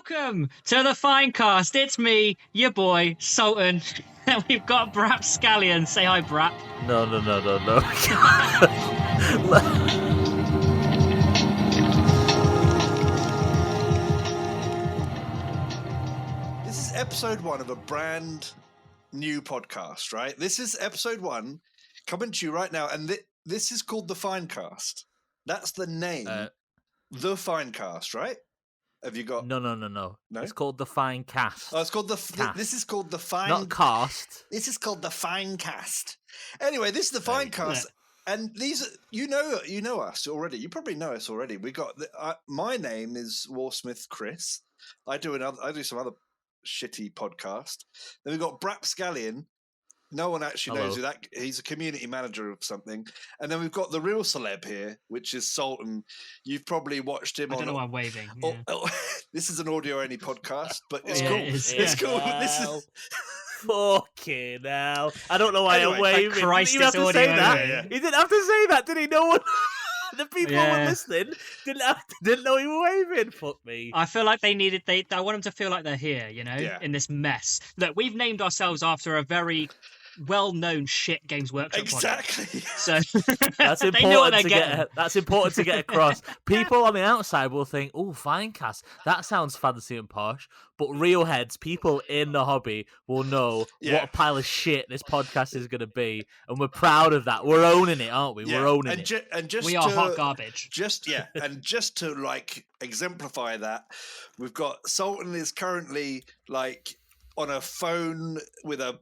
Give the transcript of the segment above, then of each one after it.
Welcome to the FineCast. It's me, your boy, Sultan. And we've got Brap Scallion. Say hi, Brap. No. This is episode 1 of a brand new podcast, right? This is episode 1 coming to you right now, and this is called the FineCast. That's the name, the FineCast, right? Have you got? No. No? It's called the FineCast. Oh, it's called Cast. This is called the Fine. Not cast. This is called the FineCast. Anyway, this is the FineCast, and these you know us already. You probably know us already. We got my name is Warsmith Chris. I do some other shitty podcast. Then we've got Brap Scallion. No one actually knows who that. He's a community manager of something. And then we've got the real celeb here, which is Sultan. You've probably watched him. I don't know why I'm waving. Yeah. This is an audio only podcast, but it's Yeah, cool. it is, It's yeah. cool. This is Fucking hell. I don't know why Anyway, I'm waving. Christ, He didn't have it's to say audio that. only. Yeah. He didn't have to say that, did he? No one. The people who were Yeah. listening didn't know he was waving. Fuck me. I feel like I want them to feel like they're here, Yeah. in this mess. Look, we've named ourselves after a very well-known shit Games Workshop project. exactly. So That's they know what important they're to getting. get. That's important to get across. People on the outside will think, "Oh, FineCast, that sounds fancy and posh." But real heads, people in the hobby, will know what a pile of shit this podcast is going to be, and we're proud of that. We're owning it, aren't we? We're owning it. And just We are hot garbage. And just to like exemplify that, we've got Sultan is currently like on a phone with a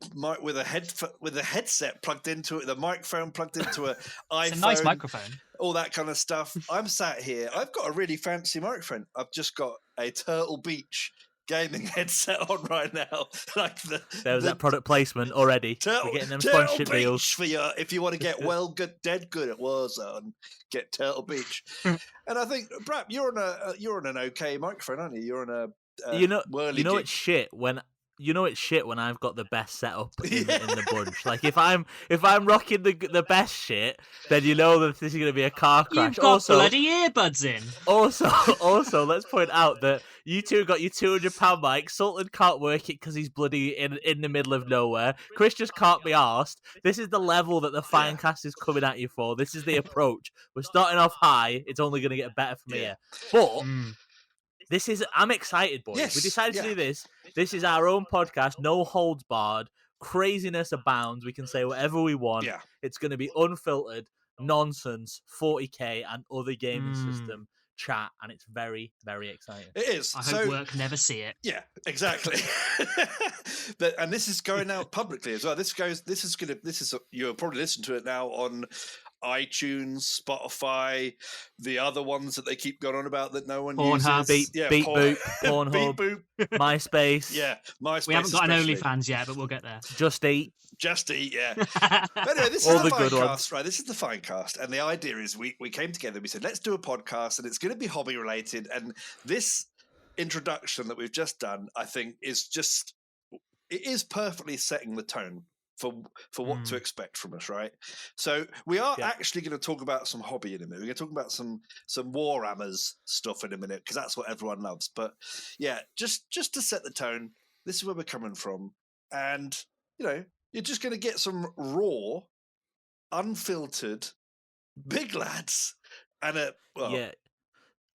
headset plugged into it, with a microphone plugged into an iPhone. It's a nice microphone. All that kind of stuff. I'm sat here. I've got a really fancy microphone. I've just got a Turtle Beach gaming headset on right now. Like There's that product placement already. We're getting them sponsorship Turtle deals. Beach for you if you want to get dead good at Warzone. Get Turtle Beach. And I think, Brap, you're on an okay microphone, aren't you? You're on a whirly it's shit when. You know it's shit when I've got the best setup in the bunch. Like if I'm rocking the best shit, then you know that this is going to be a car crash. You've got bloody earbuds in. Also, let's point out that you two got your £200 mic. Sultan can't work it because he's bloody in the middle of nowhere. Chris just can't be arsed. This is the level that the FineCast is coming at you for. This is the approach. We're starting off high. It's only going to get better from here. But I'm excited, boys. Yes, We decided to do this. This is our own podcast, no holds barred. Craziness abounds. We can say whatever we want. Yeah. It's going to be unfiltered, nonsense, 40k, and other gaming system chat, and it's very, very exciting. It is. I hope work never see it. Yeah, exactly. And this is going out publicly as well. You'll probably listen to it now on iTunes, Spotify, the other ones that they keep going on about that no one Pornhub. uses. Beat Boop, Pornhub, Beat Boop. MySpace. Yeah, MySpace. We haven't got an especially. OnlyFans yet, but we'll get there. Just Eat. Just Eat, yeah. But anyway, this All is the the good FineCast, ones. right? This is the FineCast, and the idea is we came together. We said let's do a podcast, and it's going to be hobby related. And this introduction that we've just done, I think, is perfectly setting the tone for what to expect from us, right? So we are actually going to talk about some hobby in a minute. We're going to talk about some Warhammers stuff in a minute because that's what everyone loves. But yeah, just to set the tone, this is where we're coming from, and you're just going to get some raw, unfiltered, big lads, and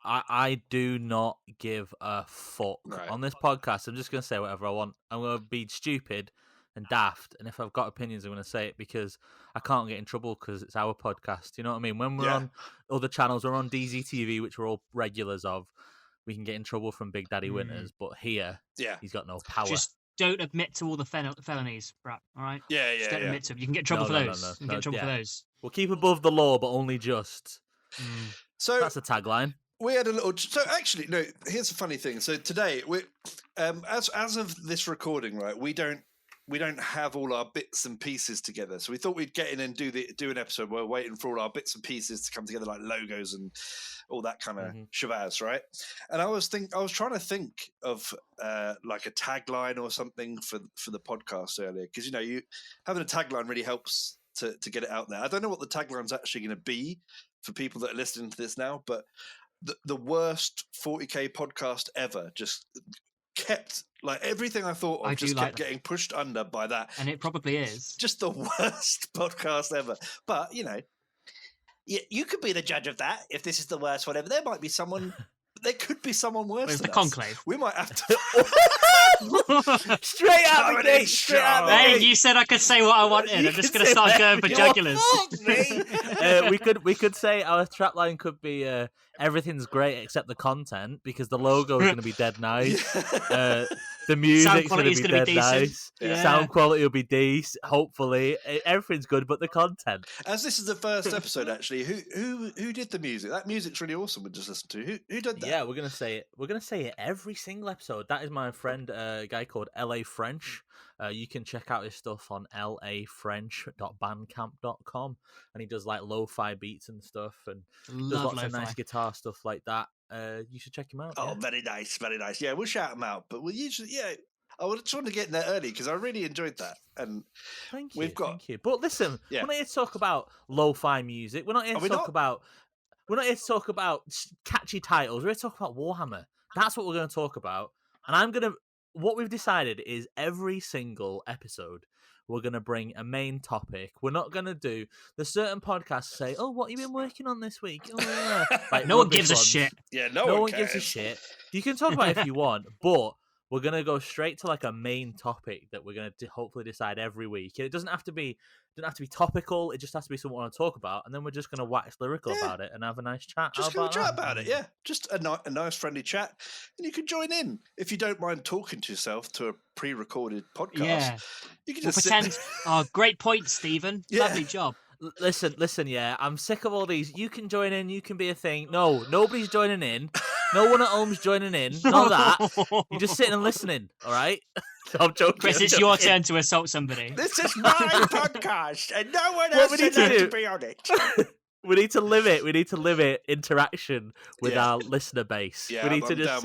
I do not give a fuck on this podcast. I'm just going to say whatever I want. I'm going to be stupid and daft, and if I've got opinions, I'm going to say it because I can't get in trouble because it's our podcast. You know what I mean? When we're on other channels, we're on DZTV, which we're all regulars of. We can get in trouble from Big Daddy Winters, but here, he's got no power. Just don't admit to all the felonies, Brap. All right? Just don't admit to them. You can get in trouble for those. No. You can get in trouble for those. We'll keep above the law, but only just. So that's a tagline. We had a little. So actually, no. Here's a funny thing. So today, we, as of this recording, right, we don't have all our bits and pieces together. So we thought we'd get in and do an episode. We're waiting for all our bits and pieces to come together, like logos and all that kind of shabazz, right? And I was trying to think of like a tagline or something for the podcast earlier, because having a tagline really helps to get it out there. I don't know what the tagline's actually going to be for people that are listening to this now, but the worst 40k podcast ever. Just kept like everything I thought of just kept getting pushed under by that, and it probably is just the worst podcast ever. But you could be the judge of that. If this is the worst one ever, there might be someone. There could be someone worse than the us. conclave. We might have to straight out the gate. Straight out the gate. You said I could say what I wanted. I'm just going to start going for jugulars. We could say our strapline could be everything's great except the content, because the logo is going to be dead nice. The music's going to be dead nice. Yeah. Sound quality will be decent. Hopefully, everything's good, but the content. As this is the first episode, actually, who did the music? That music's really awesome. We just listened to. Who did that? Yeah, we're gonna say it. We're gonna say it every single episode. That is my friend, a guy called LA French. You can check out his stuff on lafrench.bandcamp.com, and he does like lo-fi beats and stuff, and does lots of nice guitar stuff like that. You should check him out. Oh, very nice, very nice. Yeah, we'll shout him out, but we'll usually, I would just want to get in there early because I really enjoyed that. And thank you. But listen, we're not here to talk about lo-fi music. We're not here to talk about. We're not here to talk about catchy titles. We're here to talk about Warhammer. That's what we're going to talk about. And what we've decided is every single episode, we're going to bring a main topic. We're not going to do the certain podcasts say, "Oh, what have you been working on this week?" Oh, yeah. Like, no one gives a shit. Yeah, no one gives a shit. You can talk about it if you want, but we're going to go straight to like a main topic that we're going to hopefully decide every week. It doesn't have to be topical. It just has to be something we want to talk about, and then we're just going to wax lyrical about it and have a nice chat. Just going to chat about it, yeah. Just a nice, friendly chat, and you can join in if you don't mind talking to yourself to a pre-recorded podcast. Yeah, you can just pretend. Oh, great point, Stephen. Yeah. Lovely job. Listen. Yeah, I'm sick of all these. You can join in. You can be a thing. No, nobody's joining in. No one at home's joining in. Not that. You're just sitting and listening. All right. I'm joking. Chris, it's your turn to assault somebody. This is my podcast, and no one else is allowed to be on it. We need to limit interaction with our listener base. Yeah, we need to just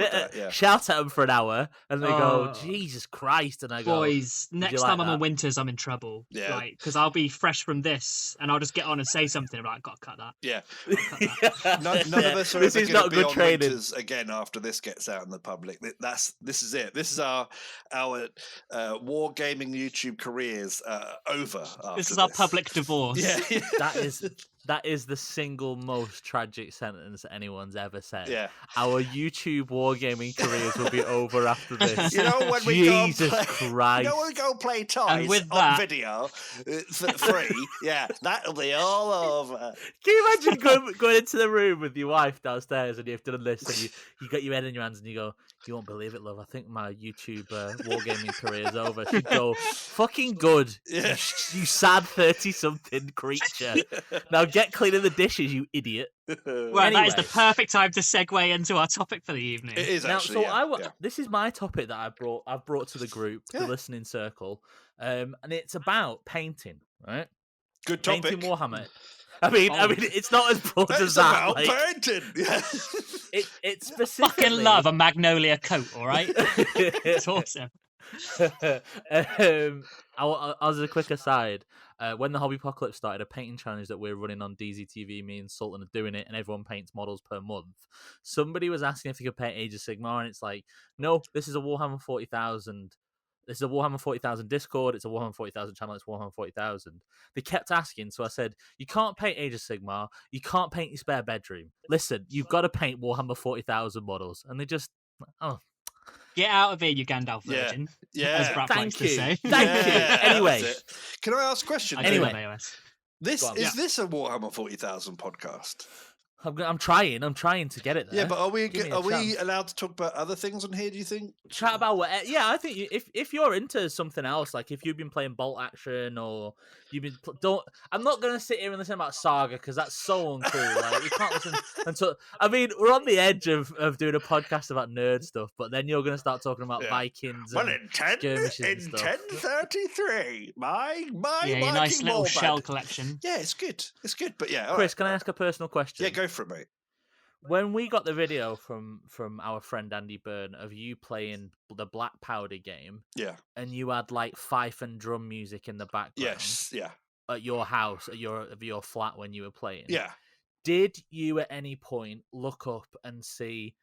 shout at them for an hour, and they go, "Jesus Christ!" And I go, "Boys, next time I'm on Winters, I'm in trouble." Yeah, right? Because I'll be fresh from this, and I'll just get on and say something. I'm like, "Gotta cut that." Yeah, none of us are ever going to be on Winters again after this gets out in the public. This is it. This is our wargaming YouTube careers over. This is our public divorce. Yeah, That is the single most tragic sentence anyone's ever said. Yeah. Our YouTube wargaming careers will be over after this. You know when we Christ. You know when we go play toys on video for free? Yeah, that'll be all over. Can you imagine going into the room with your wife downstairs and you've done this and you got your head in your hands and you go, "You won't believe it, love. I think my YouTube wargaming career is over." She'd go, "Fucking good. Yeah. You sad 30-something creature. Now get cleaning the dishes, you idiot." Well, anyway. That is the perfect time to segue into our topic for the evening. It is actually. This is my topic that I've brought to the group, the listening circle, and it's about painting. Right? Good topic. Painting Warhammer. I mean, it's not as broad as that. It's about painting. Yeah. It's specifically. Fucking love a magnolia coat. All right, it's awesome. As a quick aside, when the Hobby Apocalypse started, a painting challenge that we're running on DZTV, me and Sultan are doing it, and everyone paints models per month. Somebody was asking if they could paint Age of Sigmar, and it's like, no, this is a Warhammer 40,000. This is a Warhammer 40,000 Discord. It's a Warhammer 40,000 channel. It's Warhammer 40,000. They kept asking, so I said, "You can't paint Age of Sigmar. You can't paint your spare bedroom. Listen, you've got to paint Warhammer 40,000 models." And they just, get out of here, you Gandalf virgin. Yeah. As Brad likes to say. Thank you. Anyway, can I ask a question? Anyway, is this a Warhammer 40,000 podcast? I'm trying to get it there. Yeah, but are we allowed to talk about other things on here, do you think? Chat about what? Yeah, I think if you're into something else, like if you've been playing Bolt Action or you've been I'm not gonna sit here and listen about Saga because that's so uncool. Like we can't listen until. I mean, we're on the edge of doing a podcast about nerd stuff, but then you're gonna start talking about Vikings. Well, in 1033, my Viking nice little warband. shell collection. Yeah, it's good. It's good, but yeah. Chris, can I ask a personal question? Yeah, go for it, mate. When we got the video from our friend Andy Byrne of you playing the Black Powder game, and you had like fife and drum music in the background, yes, at your house, at your flat when you were playing, Did you at any point look up and see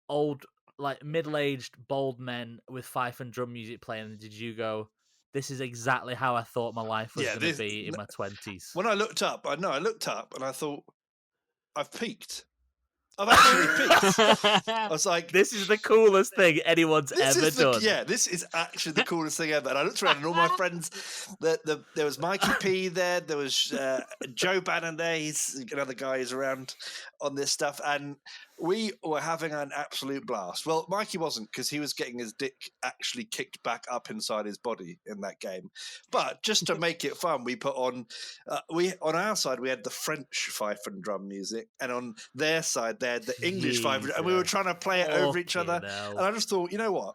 old, like middle-aged, bald men with fife and drum music playing? And did you go, "This is exactly how I thought my life was going to be in my 20s"? When I looked up, I looked up and I thought, I've peaked. I've actually peaked. I was like, "This is the coolest thing anyone's ever done." Yeah, this is actually the coolest thing ever. And I looked around and all my friends, there was Mikey P there, there was Joe Bannon there, he's another guy who's around on this stuff, and we were having an absolute blast. Well, Mikey wasn't, because he was getting his dick actually kicked back up inside his body in that game. But just to make it fun, we put on, on our side, we had the French fife and drum music, and on their side, they had the English fife, and we were trying to play it over each other. Hell. And I just thought, you know what?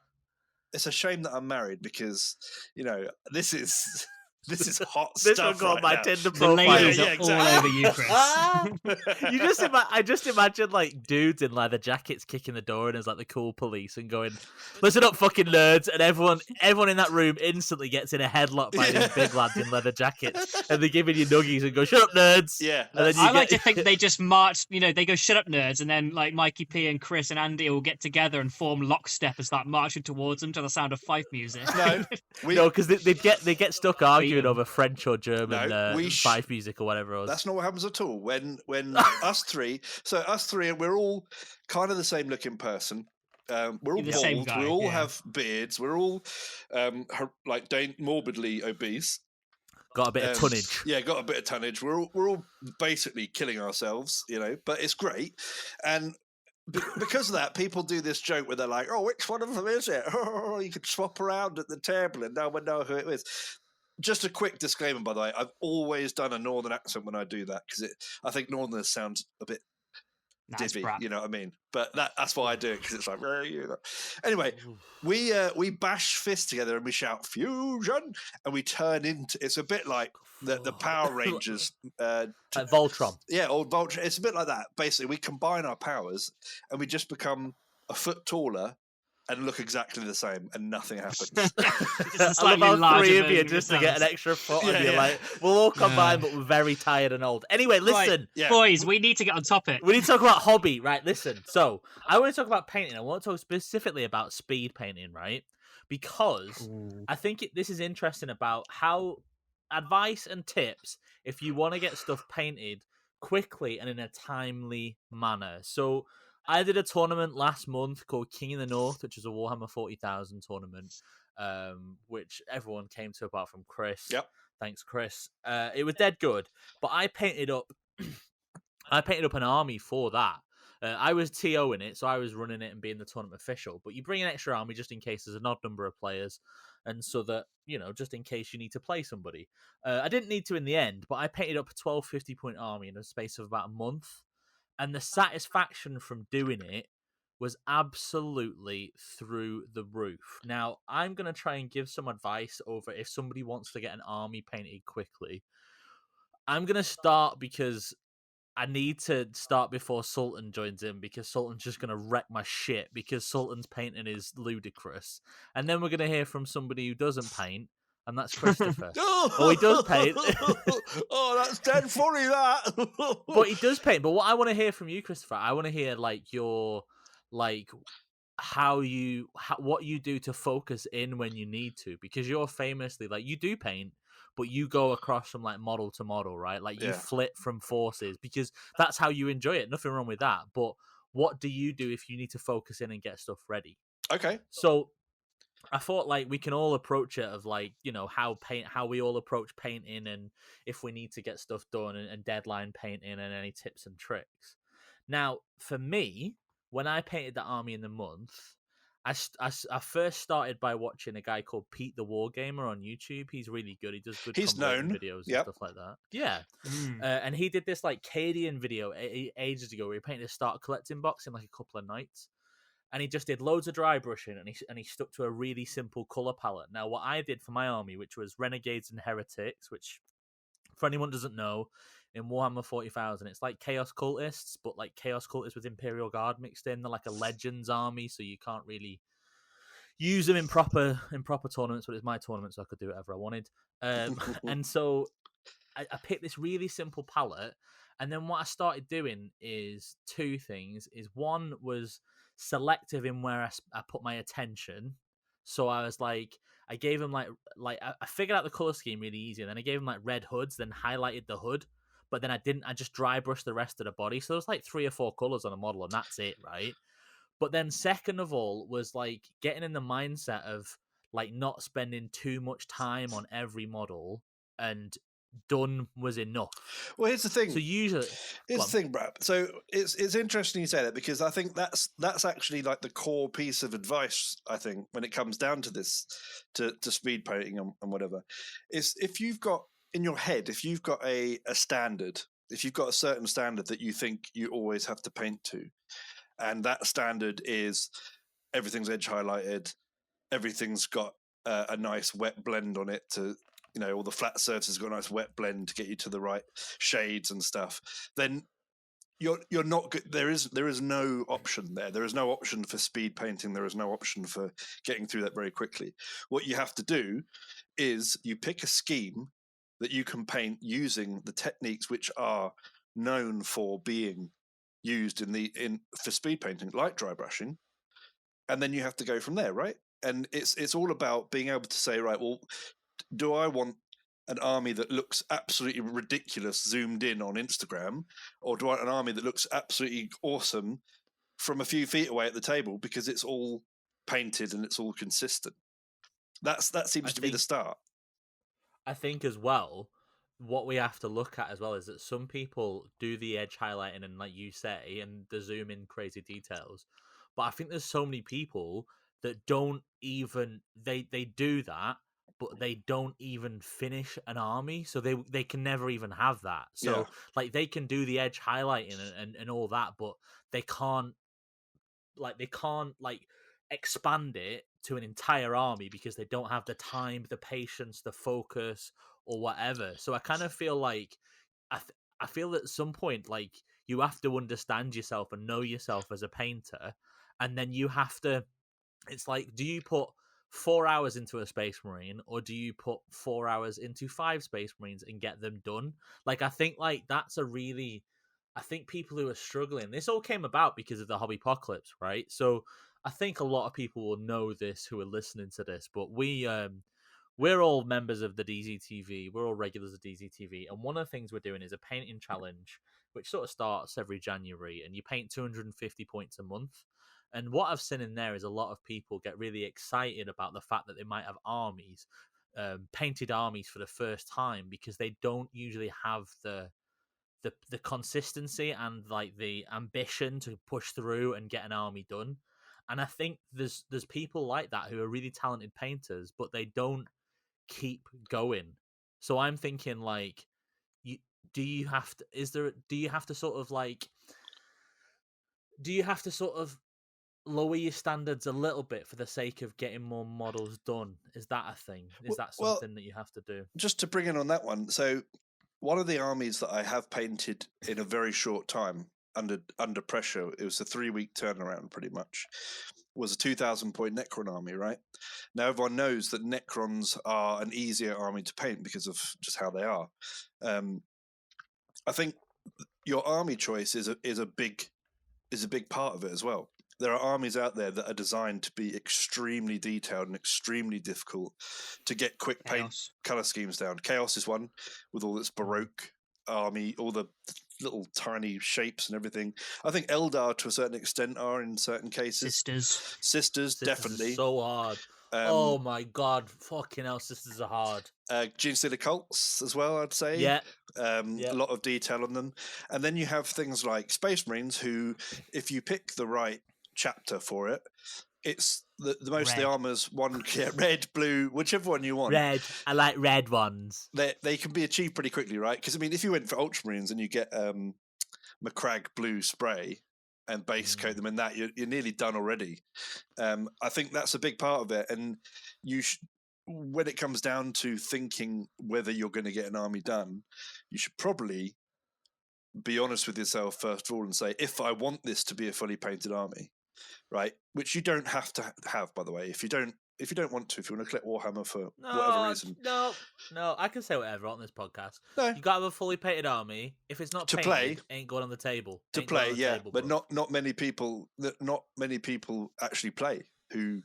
It's a shame that I'm married, because, this is hot This stuff. one got right my now. Tinder The profile. ladies Yeah, are exactly. all over you, Chris. I just imagine like dudes in leather jackets kicking the door and as like the cool police and going, "Listen up, fucking nerds!" And everyone in that room instantly gets in a headlock by these big lads in leather jackets, and they're giving you nuggies and go, "Shut up, nerds!" Yeah, And then I like to think they just march, they go, "Shut up, nerds," and then like Mikey P and Chris and Andy will get together and form lockstep and start marching towards them to the sound of fife music. No, because they get stuck arguing Freedom. over French or German fife music or whatever it was. That's not what happens at all. When us three, we're all kind of the same looking person. We're all You're the same bald. guy, We all yeah. have beards. We're all morbidly obese. Got a bit of tonnage. Yeah, got a bit of tonnage. We're all basically killing ourselves, but it's great. And because of that, people do this joke where they're like, "Oh, which one of them is it?" Oh, you could swap around at the table and no one know who it is. Just a quick disclaimer, by the way, I've always done a northern accent when I do that, because I think northerners sound a bit divvy, crap. you know what I mean? But that's why I do it, because it's like, anyway, we bash fists together and we shout "fusion," and we turn into, it's a bit like the Power Rangers, Like Voltron. Yeah, old Voltron. It's a bit like that. Basically, we combine our powers and we just become a foot taller and look exactly the same, and nothing happens. I love how three of you just to get an extra foot on you. Like, we'll all combine, but we're very tired and old. Anyway, listen. Right, boys, we need to get on topic. We need to talk about hobby, right? Listen. So, I want to talk about painting. I want to talk specifically about speed painting, right? Because I think this is interesting about how advice and tips if you want to get stuff painted quickly and in a timely manner. So, I did a tournament last month called King in the North, which is a Warhammer 40,000 tournament, which everyone came to apart from Chris. Yep. Thanks, Chris. It was dead good, but I painted up an army for that. I was TO in it, so I was running it and being the tournament official. But you bring an extra army just in case there's an odd number of players, and so that, just in case you need to play somebody. I didn't need to in the end, but I painted up a 1250-point army in a space of about a month. And the satisfaction from doing it was absolutely through the roof. Now, I'm going to try and give some advice over if somebody wants to get an army painted quickly. I'm going to start because I need to start before Sultan joins in, because Sultan's just going to wreck my shit, because Sultan's painting is ludicrous. And then we're going to hear from somebody who doesn't paint, and that's Christopher. Oh, he does paint. Oh, that's dead funny, that. But he does paint. But what I want to hear from you, Christopher, I want to hear what you do to focus in when you need to, because you're famously you do paint, but you go across from model to model, right? You flip from forces, because that's how you enjoy it. Nothing wrong with that. But what do you do if you need to focus in and get stuff ready? Okay. So I thought we can all approach it of how we all approach painting, and if we need to get stuff done, and deadline painting, and any tips and tricks. Now, for me, when I painted the army in the month, I first started by watching a guy called Pete the Wargamer on YouTube. He's really good. He does good conversion videos and stuff like that. Yeah. And he did this Cadian video ages ago where he painted a start collecting box in a couple of nights. And he just did loads of dry brushing, and he stuck to a really simple color palette. Now, what I did for my army, which was Renegades and Heretics, which, for anyone who doesn't know, in Warhammer 40,000, it's like Chaos Cultists, but Chaos Cultists with Imperial Guard mixed in. They're like a Legends army, so you can't really use them in proper tournaments, but it's my tournament, so I could do whatever I wanted. And so I picked this really simple palette, And then what I started doing is two things. Is one was selective in where I put my attention. So I was like, I gave him like I figured out the color scheme really easy. And then I gave him like red hoods, then highlighted the hood. But then I didn't. I just dry brushed the rest of the body. So there was like 3 or 4 colors on a model, and that's it, right? But then second of all was like getting in the mindset of like not spending too much time on every model, and done was enough. Well, here's the thing. So usually, here's the thing, Brad. So it's interesting you say that, because I think that's actually like the core piece of advice. I think when it comes down to this, to speed painting and whatever, is if you've got in your head, if you've got a standard, if you've got a certain standard that you think you always have to paint to, and that standard is everything's edge highlighted, everything's got a nice wet blend on it to, you know, all the flat surfaces got a nice wet blend to get you to the right shades and stuff, then you're not good. There is no option there. There is no option for speed painting. There is no option for getting through that very quickly. What you have to do is you pick a scheme that you can paint using the techniques which are known for being used for speed painting, like dry brushing, and then you have to go from there, right? And it's all about being able to say, right, well, do I want an army that looks absolutely ridiculous zoomed in on Instagram, or do I want an army that looks absolutely awesome from a few feet away at the table because it's all painted and it's all consistent? That seems to be the start. I think as well, what we have to look at as well is that some people do the edge highlighting and, like you say, and the zoom in crazy details. But I think there's so many people that don't even they do that, but they don't even finish an army, so they can never even have that. So like they can do the edge highlighting and all that, but they can't expand it to an entire army because they don't have the time, the patience, the focus, or whatever. So I kind of feel like I feel that at some point, like, you have to understand yourself and know yourself as a painter, and then you have to. It's like, do you put 4 hours into a Space Marine, or do you put 4 hours into 5 Space Marines and get them done? Like, I think like that's a really. I think people who are struggling. This all came about because of the Hobby Apocalypse, right? So I think a lot of people will know this who are listening to this, but we're all members of the DZTV. We're all regulars of DZTV, and one of the things we're doing is a painting challenge, which sort of starts every January, and you paint 250 points a month. And what I've seen in there is a lot of people get really excited about the fact that they might have armies, painted armies for the first time, because they don't usually have the consistency and like the ambition to push through and get an army done. And I think there's people like that who are really talented painters, but they don't keep going. So I'm thinking, like, do you have to sort of lower your standards a little bit for the sake of getting more models done? Is that a thing? Is that something that you have to do? Just to bring in on that one, so one of the armies that I have painted in a very short time under pressure, it was a 3-week turnaround pretty much, was a 2,000 point Necron army, right? Now everyone knows that Necrons are an easier army to paint because of just how they are. I think your army choice is a big part of it as well. There are armies out there that are designed to be extremely detailed and extremely difficult to get quick paint color schemes down. Chaos is one, with all its Baroque army, all the little tiny shapes and everything. I think Eldar, to a certain extent, are in certain cases. Sisters definitely. Is so hard. Oh my god, fucking hell, Sisters are hard. Genestealer cults as well, I'd say. Yeah. A lot of detail on them. And then you have things like Space Marines, who, if you pick the right chapter for it, it's the most of the armors, red, blue, whichever one you want. Red. I like red ones. They can be achieved pretty quickly, right? Because I mean, if you went for Ultramarines and you get McCrag blue spray and base coat them in that, you're nearly done already. I think that's a big part of it. And when it comes down to thinking whether you're going to get an army done, you should probably be honest with yourself first of all and say, if I want this to be a fully painted army, right? Which you don't have to have, by the way. If you don't if you don't want to, if you want to collect Warhammer for whatever reason, no, I can say whatever on this podcast. No. You gotta have a fully painted army. If it's not To painted, play. ain't going on the table. to Ain't going play, on the yeah, table, but bro. not many people actually play who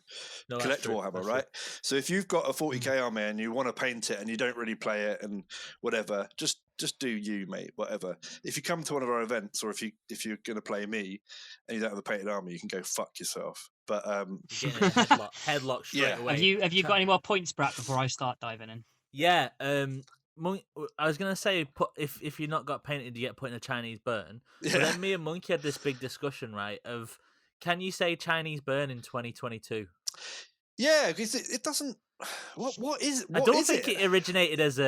collect Warhammer, That's right? true. So if you've got a 40k army and you want to paint it and you don't really play it and whatever, just do you, mate, whatever. If you come to one of our events, or if you're going to play me and you don't have a painted army, you can go fuck yourself. But You're getting a headlock straight Yeah. away. Have you got any more points, Brad, before I start diving in? Yeah, I was gonna say, if you're not got painted, you get put in a Chinese burn. Yeah. But then me and Monkey had this big discussion, right? Of can you say Chinese burn in 2022? Yeah, because it doesn't. What is? I don't think it originated as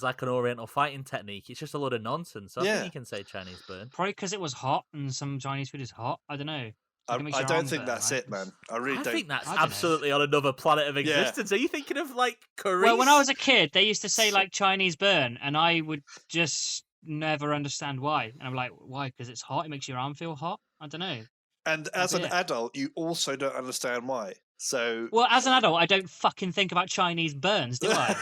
like an Oriental fighting technique. It's just a load of nonsense. So I think you can say Chinese burn. Probably because it was hot and some Chinese food is hot. I don't know. I don't think that's it, man. I really don't. I think that's absolutely on another planet of existence. Are you thinking of like Korea? Well, when I was a kid, they used to say like Chinese burn, and I would just never understand why. And I'm like, why? Because it's hot. It makes your arm feel hot. I don't know. And as an adult, you also don't understand why. So, well, as an adult, I don't fucking think about Chinese burns, do I?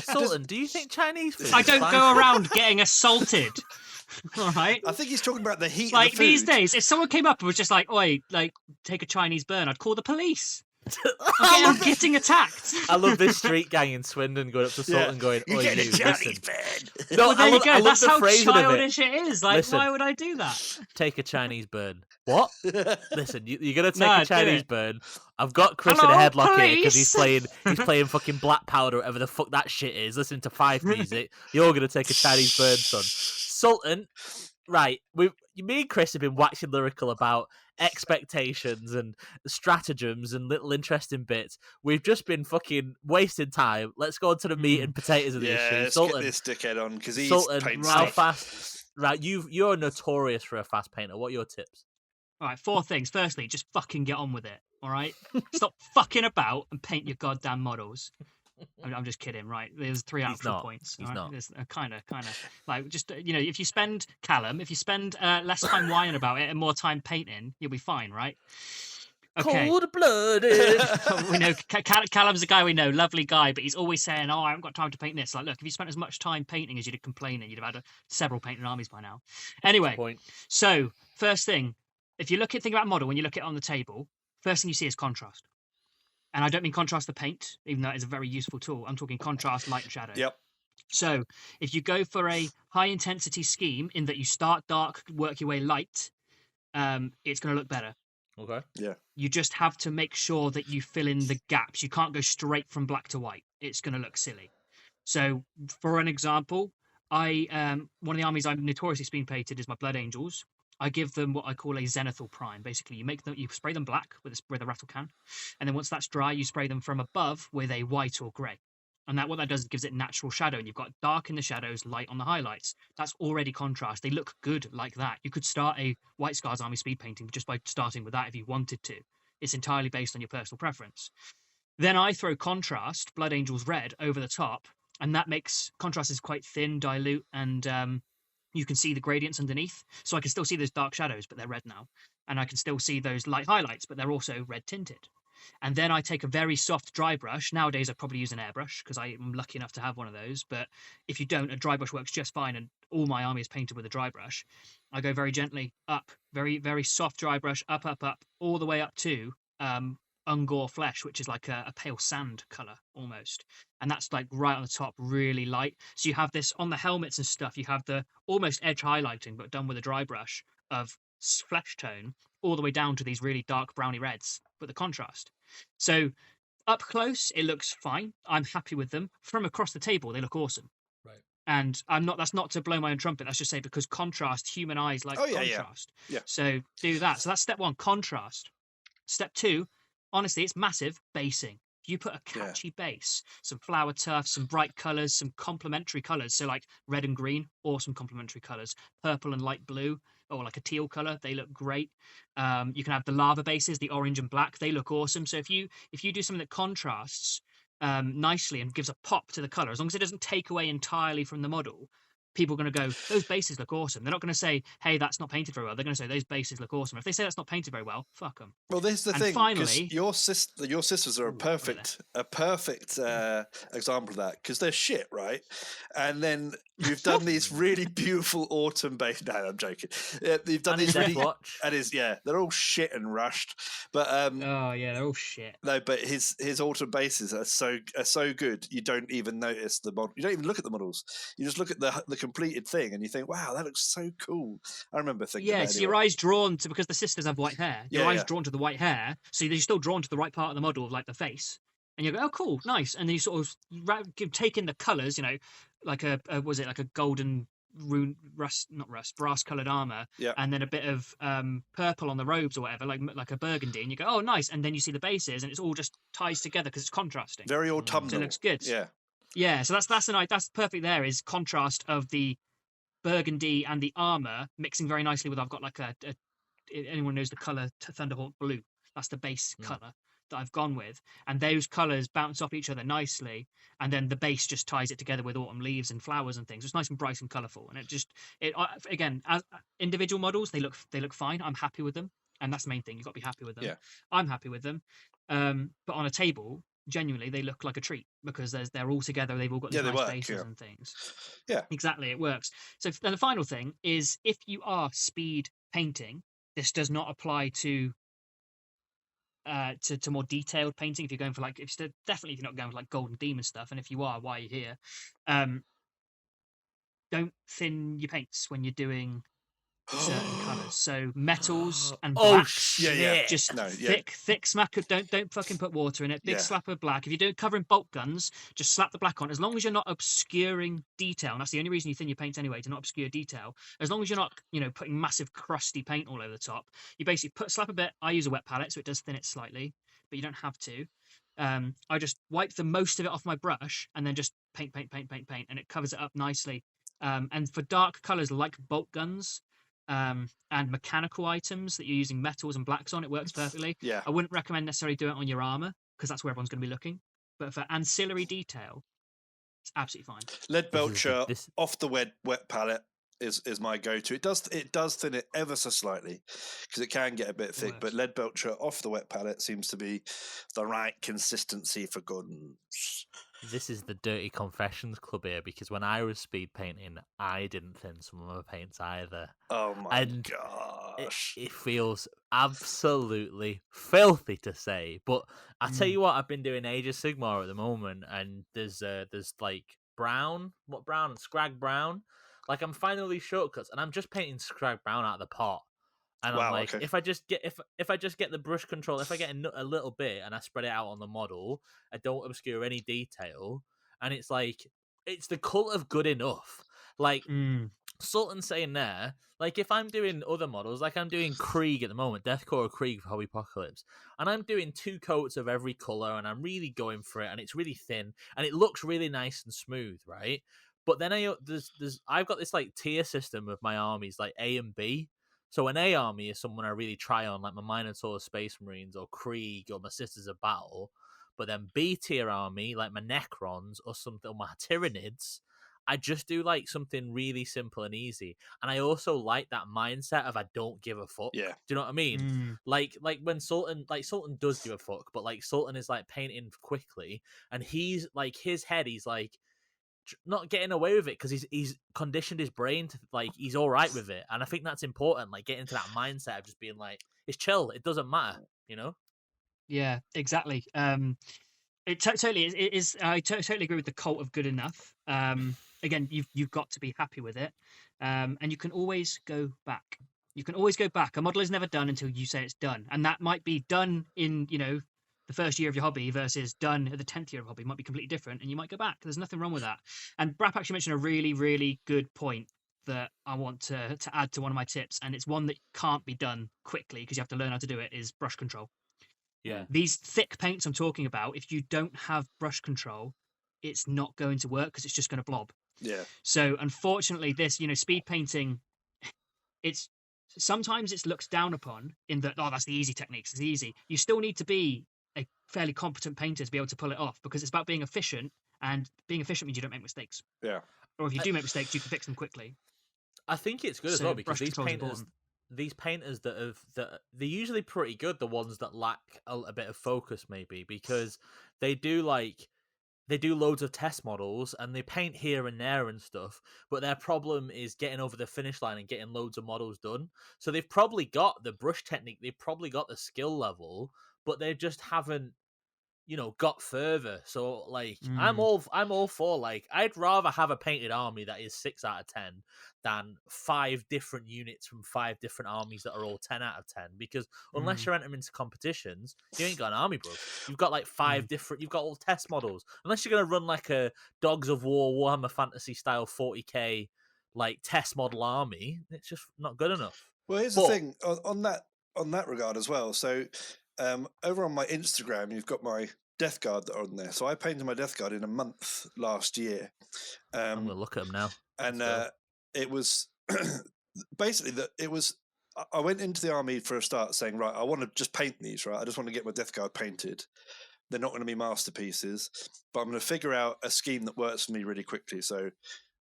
Sultan, do you think Chinese food? I don't go around getting assaulted. All right. I think he's talking about the heat. Like of the food. these days, if someone came up and was just like, "Oi, like take a Chinese burn," I'd call the police. I'm getting attacked. I love this street gang in Swindon going up to Sultan going, "You get a Chinese burn." No, well, there you go. That's how phrasing childish it is. Like, Listen, why would I do that? Take a Chinese burn. What? Listen, you're gonna take No, a Chinese burn. I've got Chris Hello, in a headlock here because police? he's playing fucking Black Powder, whatever the fuck that shit is. Listening to Fife music. You're gonna take a Chinese burn, son. Sultan, right? Me and Chris have been waxing lyrical about expectations and stratagems and little interesting bits. We've just been fucking wasting time. Let's go on to the meat and potatoes of the issue. Let's Sultan, get this dickhead on because he's Sultan, how fast? Right, you're notorious for a fast painter. What are your tips? All right, 4 things. Firstly, just fucking get on with it. All right, stop fucking about and paint your goddamn models. I'm just kidding, right? There's 3 actual points. He's right? not. There's kind of like just if you spend less time whining about it and more time painting, you'll be fine, right? Okay. Cold-blooded. We know Callum's a guy we know, lovely guy, but he's always saying, "Oh, I haven't got time to paint this." Like, look, if you spent as much time painting as you did complaining, you'd have had several painting armies by now. Anyway, so first thing, if you think about a model, when you look at it on the table, first thing you see is contrast. And I don't mean contrast the paint, even though it's a very useful tool. I'm talking contrast, light and shadow. Yep. So if you go for a high intensity scheme in that you start dark, work your way light, it's going to look better. Okay. Yeah. You just have to make sure that you fill in the gaps. You can't go straight from black to white. It's going to look silly. So for an example, one of the armies I'm notoriously spin painted is my Blood Angels. I give them what I call a zenithal prime. Basically, you spray them black with a rattle can, and then once that's dry, you spray them from above with a white or grey. And what that does is gives it natural shadow. And you've got dark in the shadows, light on the highlights. That's already contrast. They look good like that. You could start a White Scars army speed painting just by starting with that if you wanted to. It's entirely based on your personal preference. Then I throw contrast, Blood Angels red, over the top, and that makes contrast is quite thin, dilute, and you can see the gradients underneath. So I can still see those dark shadows, but they're red now. And I can still see those light highlights, but they're also red tinted. And then I take a very soft dry brush. Nowadays, I probably use an airbrush because I'm lucky enough to have one of those. But if you don't, a dry brush works just fine. And all my army is painted with a dry brush. I go very gently up, very, very soft dry brush, up, all the way up to Ungor Flesh, which is like a pale sand color almost. And that's like right on the top, really light. So you have this on the helmets and stuff. You have the almost edge highlighting, but done with a dry brush of flesh tone all the way down to these really dark browny reds, but the contrast. So up close, it looks fine. I'm happy with them. From across the table, they look awesome. Right. And that's not to blow my own trumpet. That's just say because contrast, human eyes like contrast. Yeah. So do that. So that's step 1, contrast. Step 2, honestly, it's massive, basing. You put a catchy base, some flower turf, some bright colours, some complementary colours. So like red and green, awesome complementary colours. Purple and light blue, or like a teal colour, they look great. You can have the lava bases, the orange and black, they look awesome. So if you do something that contrasts nicely and gives a pop to the colour, as long as it doesn't take away entirely from the model, people are going to go, those bases look awesome. They're not going to say, hey, that's not painted very well. They're going to say, those bases look awesome. If they say that's not painted very well, fuck them. Well, this is the And thing. finally, your sisters are Ooh, a perfect example of that, because they're shit, right? And then you've done these really beautiful autumn base. No, I'm joking. You've done these really. And they're all shit and rushed. But oh yeah, they're all shit. No, but his autumn bases are so good. You don't even notice the model. You don't even look at the models. You just look at the completed thing, and you think, "Wow, that looks so cool." I remember thinking. Yeah, so your eyes drawn to, because the sisters have white hair. Your eyes drawn to the white hair, so you're still drawn to the right part of the model of like the face, and you go, "Oh, cool, nice." And then you sort of take in the colours, like was it like a golden brass coloured armour, and then a bit of purple on the robes or whatever, like a burgundy, and you go, "Oh, nice." And then you see the bases, and it's all just ties together because it's contrasting. Very autumnal. So it looks good. Yeah. So that's perfect. There is contrast of the burgundy and the armor mixing very nicely with, I've got like anyone knows the color Thunderhawk blue, that's the base color that I've gone with, and those colors bounce off each other nicely, and then the base just ties it together with autumn leaves and flowers and things. It's nice and bright and colorful, and again, as individual models, they look fine. I'm happy with them, and that's the main thing. You've got to be happy with them. I'm happy with them, but on a table, genuinely, they look like a treat because they're all together. They've all got these nice bases and things. Yeah, exactly, it works. So then the final thing is, if you are speed painting, this does not apply to more detailed painting. If you're going for definitely if you're not going for like Golden Demon stuff, and if you are, why are you here? Don't thin your paints when you're doing certain colours. So metals and blacks. Just thick smack. Don't fucking put water in it. Big slap of black. If you're covering bolt guns, just slap the black on. As long as you're not obscuring detail, and that's the only reason you thin your paints anyway, to not obscure detail. As long as you're not, putting massive crusty paint all over the top, you basically slap a bit. I use a wet palette, so it does thin it slightly, but you don't have to. I just wipe the most of it off my brush and then just paint, and it covers it up nicely. And for dark colours like bolt guns, and mechanical items that you're using metals and blacks on, it works perfectly. I wouldn't recommend necessarily doing it on your armor because that's where everyone's going to be looking. But for ancillary detail, it's absolutely fine. Lead Belcher off the wet palette is my go-to. It does thin it ever so slightly because it can get a bit thick. But Lead Belcher off the wet palette seems to be the right consistency for guns. This is the dirty confessions club here, because when I was speed painting, I didn't thin some of my paints either. Oh my gosh. It feels absolutely filthy to say, but I tell you what, I've been doing Age of Sigmar at the moment, and there's like brown, scrag brown. Like, I'm finally shortcuts, and I'm just painting scrag brown out of the pot. And I'm like, if I just get the brush control, if I get a little bit and I spread it out on the model, I don't obscure any detail, and it's like, it's the cult of good enough. Like Sultan's saying there, like if I'm doing other models, like I'm doing Krieg at the moment, Deathcore Krieg for Hobby Apocalypse, and I'm doing 2 coats of every color, and I'm really going for it, and it's really thin, and it looks really nice and smooth, right? But then I've got this like tier system of my armies, like A and B. So an A army is someone I really try on, like my Minotaur Space Marines or Krieg or my Sisters of Battle. But then B tier army, like my Necrons or something, or my Tyranids, I just do like something really simple and easy. And I also like that mindset of I don't give a fuck. Yeah. Do you know what I mean? Like when Sultan does give a fuck, but like Sultan is like painting quickly, and he's like, his head, he's like not getting away with it because he's conditioned his brain to, like, he's all right with it. And I think that's important, like getting into that mindset of just being like, it's chill, it doesn't matter, Yeah, exactly. It totally is. I totally agree with the cult of good enough. Again, you've got to be happy with it, and you can always go back. A model is never done until you say it's done, and that might be done in the first year of your hobby versus done at the 10th year of hobby. Might be completely different, and you might go back. There's nothing wrong with that. And Brap actually mentioned a really, really good point that I want to add to one of my tips, and it's one that can't be done quickly because you have to learn how to do it, is brush control. Yeah. These thick paints I'm talking about, if you don't have brush control, it's not going to work because it's just going to blob. Yeah. So unfortunately, this, speed painting, sometimes it's looked down upon in that, that's the easy techniques. It's easy. You still need to be a fairly competent painter to be able to pull it off, because it's about being efficient, and being efficient means you don't make mistakes. Yeah. Or if you do make mistakes, you can fix them quickly. I think it's good as So well because brush control is important. these painters that they're usually pretty good. The ones that lack a bit of focus, maybe, because they do loads of test models and they paint here and there and stuff, but their problem is getting over the finish line and getting loads of models done. So they've probably got the brush technique, they've probably got the skill level, but they just haven't, got further. So like I'm all for, like, I'd rather have a painted army that is 6 out of 10 than 5 different units from 5 different armies that are all 10 out of 10, because unless you're entering into competitions, you ain't got an army, bro. You've got like 5 different, you've got all test models. Unless you're going to run like a Dogs of War Warhammer Fantasy style 40k like test model army, it's just not good enough. Well, here's the thing on that regard as well. So over on my Instagram, you've got my Death Guard that are on there. So I painted my Death Guard in a month last year. I'm gonna look at them now. And it was basically that it was. I went into the army for a start saying, right, I want to just paint these. Right, I just want to get my Death Guard painted. They're not going to be masterpieces, but I'm going to figure out a scheme that works for me really quickly. So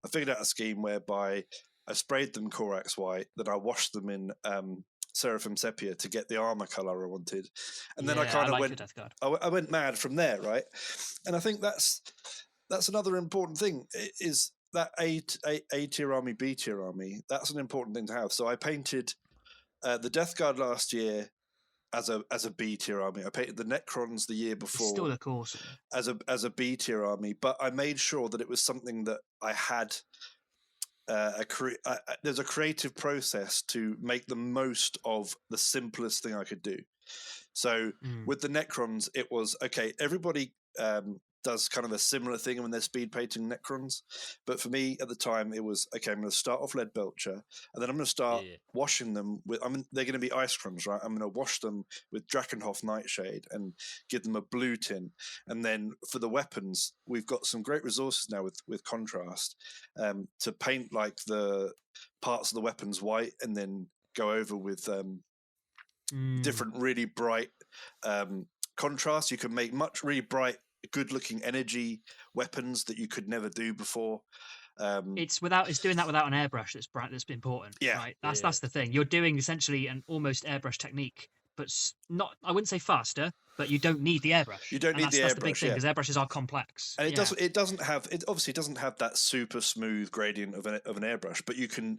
I figured out a scheme whereby I sprayed them Corax white, then I washed them in Seraphim Sepia to get the armor color I wanted, and then I kind of went. I went mad from there, right? And I think that's another important thing is that A tier army, B tier army. That's an important thing to have. So I painted the Death Guard last year as a B tier army. I painted the Necrons the year before. Still look awesome as a B tier army, but I made sure that it was something that I had. There's a creative process to make the most of the simplest thing I could do. So with the Necrons, it was okay. Everybody does kind of a similar thing when they're speed painting Necrons, but for me at the time, it was okay. I'm going to start off Lead Belcher, and then I'm going to start washing them with. They're going to be Ice Crumbs, right? I'm going to wash them with Drakenhof Nightshade and give them a blue tin, and then for the weapons, we've got some great resources now with contrast to paint like the parts of the weapons white, and then go over with different really bright contrast. You can make really bright, good-looking energy weapons that you could never do before. It's doing that without an airbrush that's important. Yeah, right. That's the thing. You're doing essentially an almost airbrush technique, but not. I wouldn't say faster, but you don't need the airbrush. You don't need the airbrush. That's the big thing, because airbrushes are complex. And it doesn't have that super smooth gradient of an airbrush, but you can.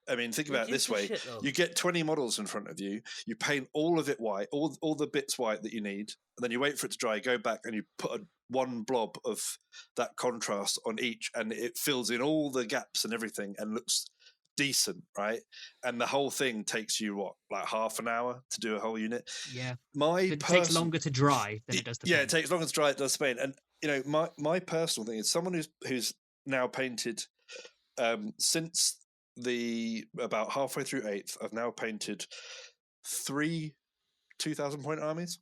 I mean, think about it this way: you get 20 models in front of you, you paint all of it white, all the bits white that you need, and then you wait for it to dry. Go back and you put one blob of that contrast on each, and it fills in all the gaps and everything, and looks decent, right? And the whole thing takes you like half an hour to do a whole unit. Yeah, it takes longer to dry than it does to paint. It takes longer to dry than it does to paint. And my personal thing is someone who's now painted since about halfway through 8th. I've now painted 3 2,000 point armies.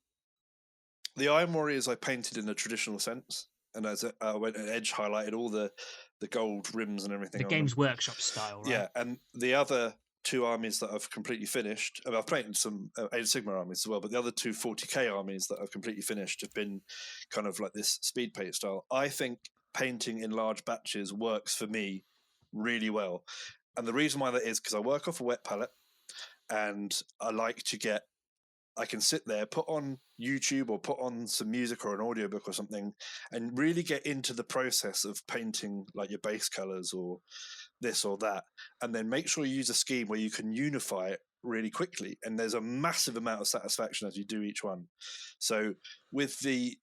The Iron Warriors I painted in a traditional sense, and as I went and edge highlighted all the gold rims and everything. The Games Workshop style, right? Yeah, and the other 2 armies that I've completely finished, I've painted some Age of Sigmar armies as well, but the other 2 40k armies that I've completely finished have been kind of like this speed paint style. I think painting in large batches works for me really well. And the reason why that is because I work off a wet palette, and I can sit there, put on YouTube or put on some music or an audiobook or something, and really get into the process of painting like your base colors or this or that, and then make sure you use a scheme where you can unify it really quickly. And there's a massive amount of satisfaction as you do each one. So with the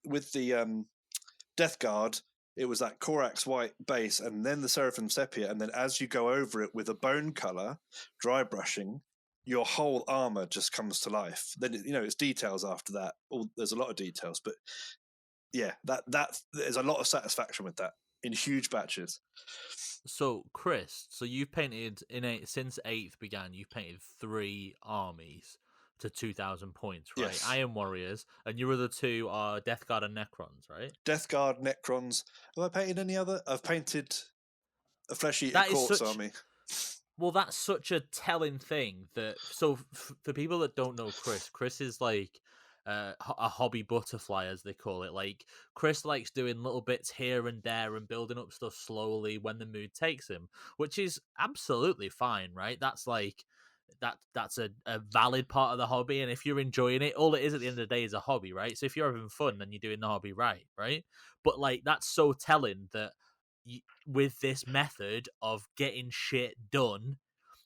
Death Guard, it was that Corax white base, and then the Seraphim Sepia, and then as you go over it with a bone color, dry brushing, your whole armor just comes to life. Then it's details after that. There's a lot of details, but yeah, that there's a lot of satisfaction with that in huge batches. So Chris, you've painted since 8th began. You've painted 3 armies to 2,000 points, right? Yes. Iron Warriors, and your other 2 are Death Guard and Necrons, right? Death Guard, Necrons. Have I painted any other? I've painted a Flesh Eater Corpse army. Well, that's such a telling thing for people that don't know Chris is like a hobby butterfly, as they call it. Like Chris likes doing little bits here and there and building up stuff slowly when the mood takes him, which is absolutely fine, right? That's like that's a valid part of the hobby, and if you're enjoying it, all it is at the end of the day is a hobby, right? So if you're having fun, then you're doing the hobby right? But like that's so telling that with this method of getting shit done,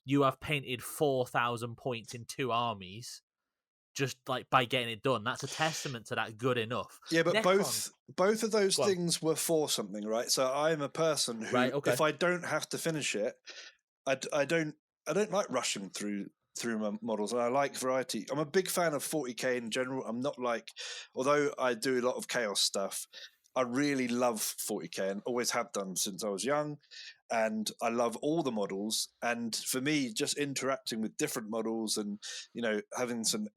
you have painted 4,000 points in 2 armies just like by getting it done. That's a testament to that good enough. Yeah, but Necron, both of those things were for something, right? So I'm a person who, if I don't have to finish it, I don't like rushing through my models, and I like variety. I'm a big fan of 40k in general. I'm not like, although I do a lot of chaos stuff, I really love 40k and always have done since I was young. And I love all the models. And for me, just interacting with different models and,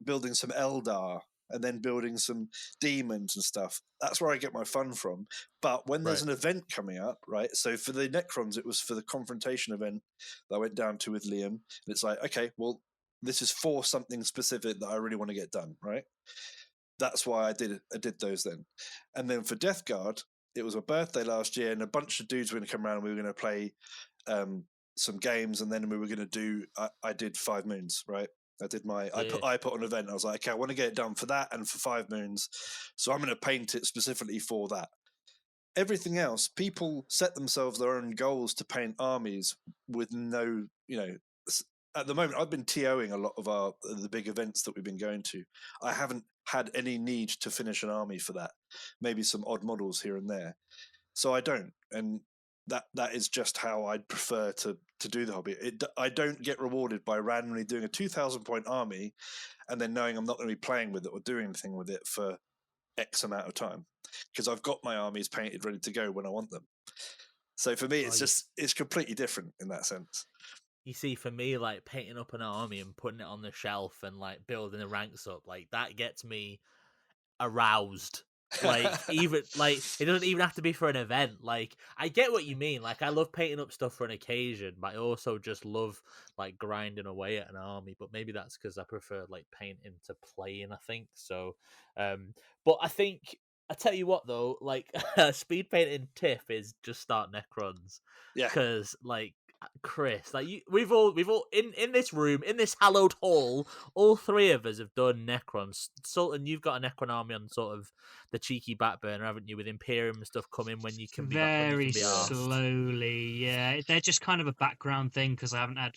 building some Eldar and then building some demons and stuff, that's where I get my fun from. But when there's an event coming up, right? So for the Necrons, it was for the confrontation event that I went down to with Liam. And it's like, okay, well, this is for something specific that I really want to get done, right? That's why I did those then. And then for Death Guard, it was a birthday last year, and a bunch of dudes were going to come around and we were going to play some games, and then we were going to do, I did 5 moons, right? I did I put on an event. I was like, okay, I want to get it done for that and for 5 moons. So I'm going to paint it specifically for that. Everything else, people set themselves their own goals to paint armies with no, at the moment, I've been TOing a lot of the big events that we've been going to. I haven't had any need to finish an army for that. Maybe some odd models here and there. So I don't, and that is just how I'd prefer to do the hobby. I don't get rewarded by randomly doing a 2,000 point army and then knowing I'm not going to be playing with it or doing anything with it for X amount of time, because I've got my armies painted ready to go when I want them. So for me, it's completely different in that sense. You see, for me, like painting up an army and putting it on the shelf and like building the ranks up, like that gets me aroused. Like even like it doesn't even have to be for an event. Like I get what you mean. Like I love painting up stuff for an occasion, but I also just love like grinding away at an army. But maybe that's because I prefer like painting to playing, I think. So but I think I tell you what though, like speed painting tip is just start Necrons. Yeah. Because like Chris, like we've all in this room, in this hallowed hall, all 3 of us have done Necrons. Sultan, you've got a Necron army on sort of the cheeky back burner, haven't you? With Imperium and stuff coming when you can be very slowly. Yeah, they're just kind of a background thing because I haven't had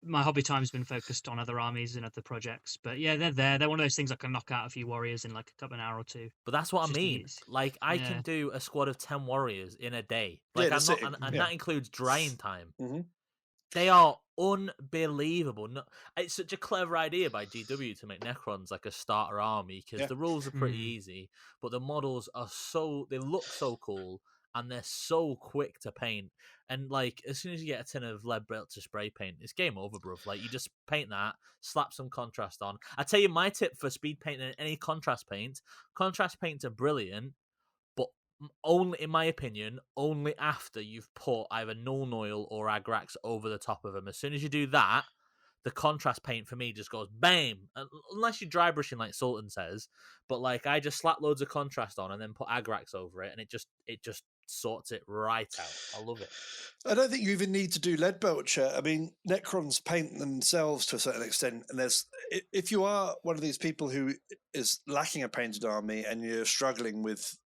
my hobby time's been focused on other armies and other projects. But yeah, they're there. They're one of those things I can knock out a few warriors in like an hour or 2. But that's what I mean. Like I can do a squad of 10 warriors in a day. Like that includes drying time. Mm-hmm. They are unbelievable. It's such a clever idea by GW to make Necrons like a starter army because the rules are pretty easy, but the models are they look so cool and they're so quick to paint. And like as soon as you get a tin of lead belt to spray paint, it's game over, bruv. Like you just paint that, slap some contrast on. I tell you my tip for speed painting any contrast paints are brilliant. Only, in my opinion, only after you've put either Null Oil or Agrax over the top of them. As soon as you do that, the contrast paint for me just goes bam. Unless you're dry brushing like Sultan says, but like I just slap loads of contrast on and then put Agrax over it, and it just sorts it right out. I love it. I don't think you even need to do lead belcher. I mean, Necrons paint themselves to a certain extent, and if you are one of these people who is lacking a painted army and you're struggling with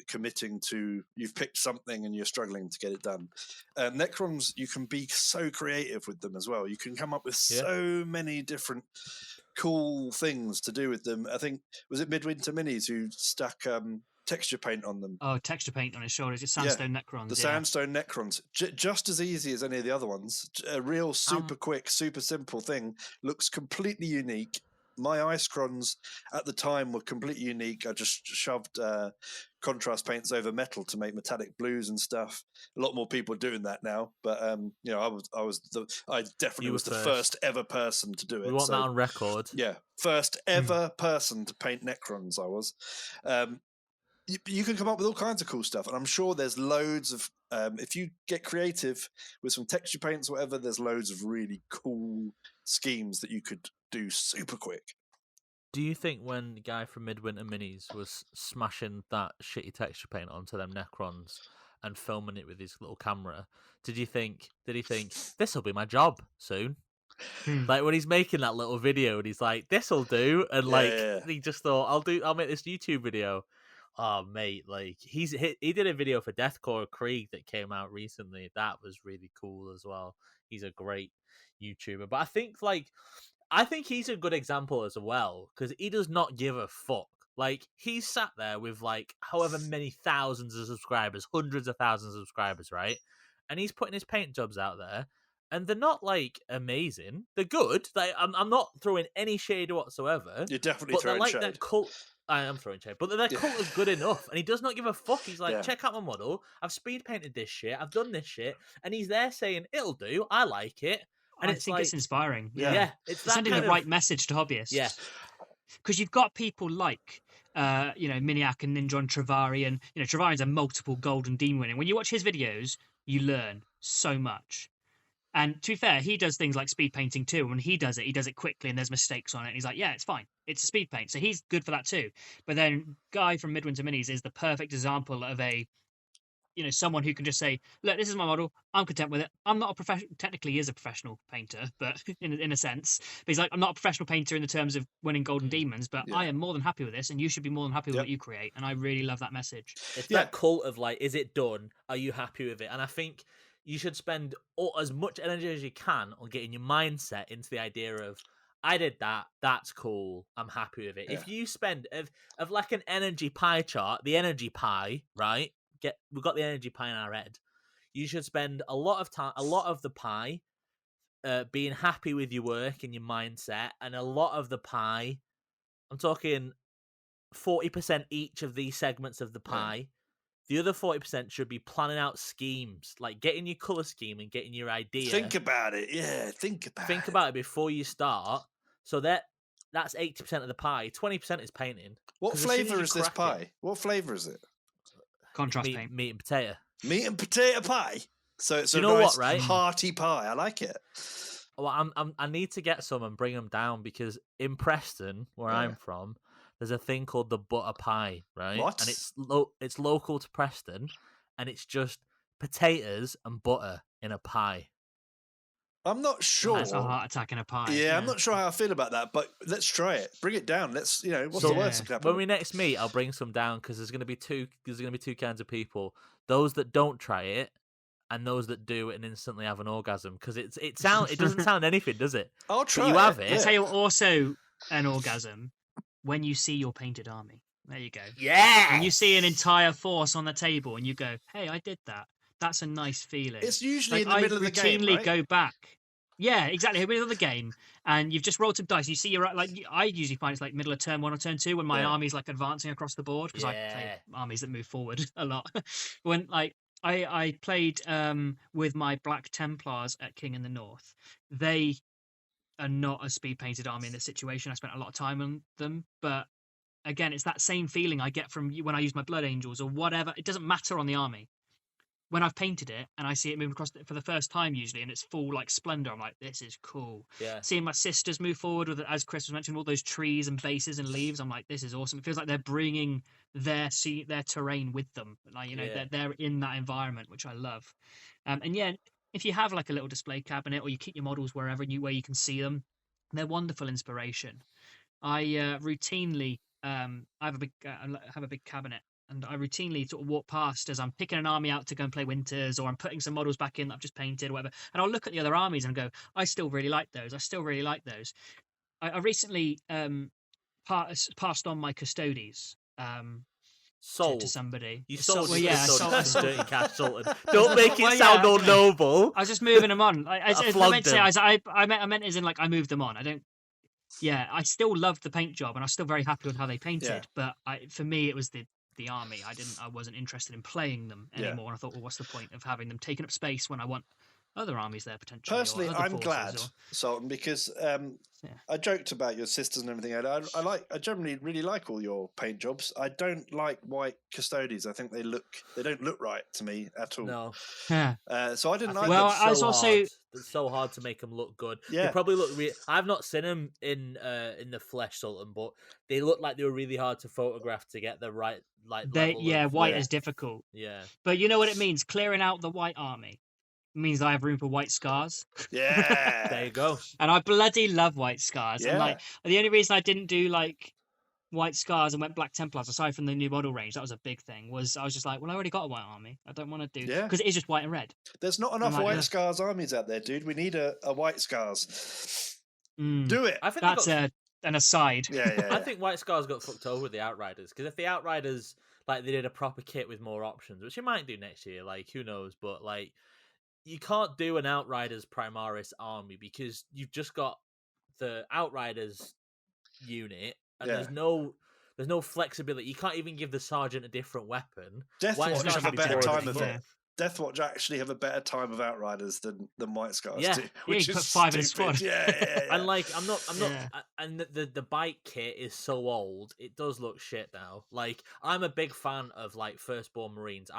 committing to, you've picked something and you're struggling to get it done, Necrons, you can be so creative with them as well. You can come up with so many different cool things to do with them. I think, was it Midwinter Minis who stuck texture paint on them? Oh, texture paint on his shoulders. It's Sandstone Necrons. The Sandstone Necrons. Just as easy as any of the other ones. A real super quick, super simple thing. Looks completely unique. My Icecrons at the time were completely unique. I just shoved contrast paints over metal to make metallic blues and stuff. A lot more people are doing that now, but I definitely was the first ever person to do it. We want that on record. Yeah, first ever person to paint Necrons. I was. You can come up with all kinds of cool stuff, and I'm sure there's loads of. If you get creative with some texture paints, or whatever, there's loads of really cool schemes that you could do super quick. Do you think when the guy from Midwinter Minis was smashing that shitty texture paint onto them Necrons and filming it with his little camera, did he think this will be my job soon? Like when he's making that little video and he's like, this'll do, and he just thought, I'll make this YouTube video. Oh mate, like he did a video for Deathcore Krieg that came out recently. That was really cool as well. He's a great YouTuber. But I think he's a good example as well, because he does not give a fuck. Like, he's sat there with, like, however many thousands of subscribers, hundreds of thousands of subscribers, right? And he's putting his paint jobs out there, and they're not, like, amazing. They're good. Like, I'm not throwing any shade whatsoever. You're definitely throwing like shade. Their cult. I am throwing shade, but their cult is good enough, and he does not give a fuck. He's like, check out my model. I've speed painted this shit. I've done this shit, and he's there saying, it'll do. I like it. And I think it's inspiring. It's sending the right message to hobbyists. Yeah, because you've got people like, Miniac and Ninja and Travari, and Travari's a multiple Golden Dean winning. When you watch his videos, you learn so much. And to be fair, he does things like speed painting too. When he does it quickly, and there's mistakes on it. And he's like, yeah, it's fine. It's a speed paint, so he's good for that too. But then, Guy from Midwinter Minis is the perfect example of a someone who can just say, look, this is my model. I'm content with it. I'm not a professional. Technically, he is a professional painter, but in a sense. But he's like, I'm not a professional painter in the terms of winning Golden Demons, but I am more than happy with this, and you should be more than happy with what you create. And I really love that message. It's that cult of like, is it done? Are you happy with it? And I think you should spend as much energy as you can on getting your mindset into the idea of, I did that. That's cool. I'm happy with it. Yeah. If you spend of like an energy pie chart, the energy pie, right? We've got the energy pie in our head. You should spend a lot of the pie being happy with your work and your mindset, and a lot of the pie, I'm talking 40% each of these segments of the pie. The other 40% should be planning out schemes, like getting your colour scheme and getting your idea. Think about it. Yeah, think about it before you start. So that's 80% of the pie. 20% is painting. What flavour is this pie? What flavour is it? Contrast paint. Meat and potato. Meat and potato pie. So it's a nice hearty pie. I like it. Well, I need to get some and bring them down, because in Preston, where I'm from, there's a thing called the butter pie, right? What? And it's local to Preston, and it's just potatoes and butter in a pie. I'm not sure. That's a heart attack in a pie. Yeah, I'm not sure how I feel about that, but let's try it. Bring it down. Let's, what's the worst that can happen? When we next meet, I'll bring some down, because there's going to be two kinds of people: those that don't try it, and those that do and instantly have an orgasm. Because it doesn't sound anything, does it? I'll try. But you have it. I'll tell you also an orgasm when you see your painted army. There you go. Yeah. When you see an entire force on the table, and you go, "Hey, I did that." That's a nice feeling. It's usually in the middle of the game, right? I routinely go back. Yeah, exactly. Middle of the game, and you've just rolled some dice. You see, I usually find it's like middle of turn 1 or turn 2 when my army's like advancing across the board, because I play armies that move forward a lot. When I played with my Black Templars at King in the North, they are not a speed painted army in this situation. I spent a lot of time on them, but again, it's that same feeling I get from when I use my Blood Angels or whatever. It doesn't matter on the army. When I've painted it and I see it moving across for the first time, usually, and it's full like splendor, I'm like, this is cool. Yeah. Seeing my sisters move forward with, as Chris was mentioning, all those trees and bases and leaves, I'm like, this is awesome. It feels like they're bringing their terrain with them. Like, they're in that environment, which I love. And if you have like a little display cabinet, or you keep your models where you can see them, they're wonderful inspiration. I routinely I have a big cabinet. And I routinely sort of walk past as I'm picking an army out to go and play Winters, or I'm putting some models back in that I've just painted or whatever. And I'll look at the other armies and go, I still really like those. I recently passed on my Custodes to somebody. You sold dirty cash Sultan. Don't make it sound all noble. I was just moving them on. I meant as in like I moved them on. I don't. Yeah, I still loved the paint job, and I was still very happy with how they painted. But for me, it was the army. I wasn't interested in playing them anymore. And I thought, well, what's the point of having them taking up space when I want other armies there potentially. Personally, or other I'm forces, glad, or... Sultan, because I joked about your sisters and everything. I generally really like all your paint jobs. I don't like white custodians. I think they don't look right to me at all. No. Yeah. So I didn't like. Well, I was also it's so hard to make them look good. Yeah. They probably look. I've not seen them in the flesh, Sultan, but they look like they were really hard to photograph to get the right level. White is difficult. Yeah, but you know what it means? Clearing out the white army means I have room for white scars. Yeah, there you go. And I bloody love white scars. Yeah. And like the only reason I didn't do like white scars and went Black Templars, aside from the new model range, that was a big thing. Was I was just like, well, I already got a white army. I don't want to do because it is just white and red. There's not enough white scars armies out there, dude. We need a white scars. Do it. I think that's an aside. Yeah. I think white scars got fucked over with the Outriders because if the Outriders like they did a proper kit with more options, which you might do next year, like who knows, but like. You can't do an Outriders Primaris army because you've just got the Outriders unit and there's no flexibility. You can't even give the Sergeant a different weapon. Deathwatch have a better time of it. Deathwatch actually have a better time of Outriders than White Scars do. Which is put 5 in a squad. Yeah. And like I'm not and the bike kit is so old, it does look shit now. Like I'm a big fan of like Firstborn Marines.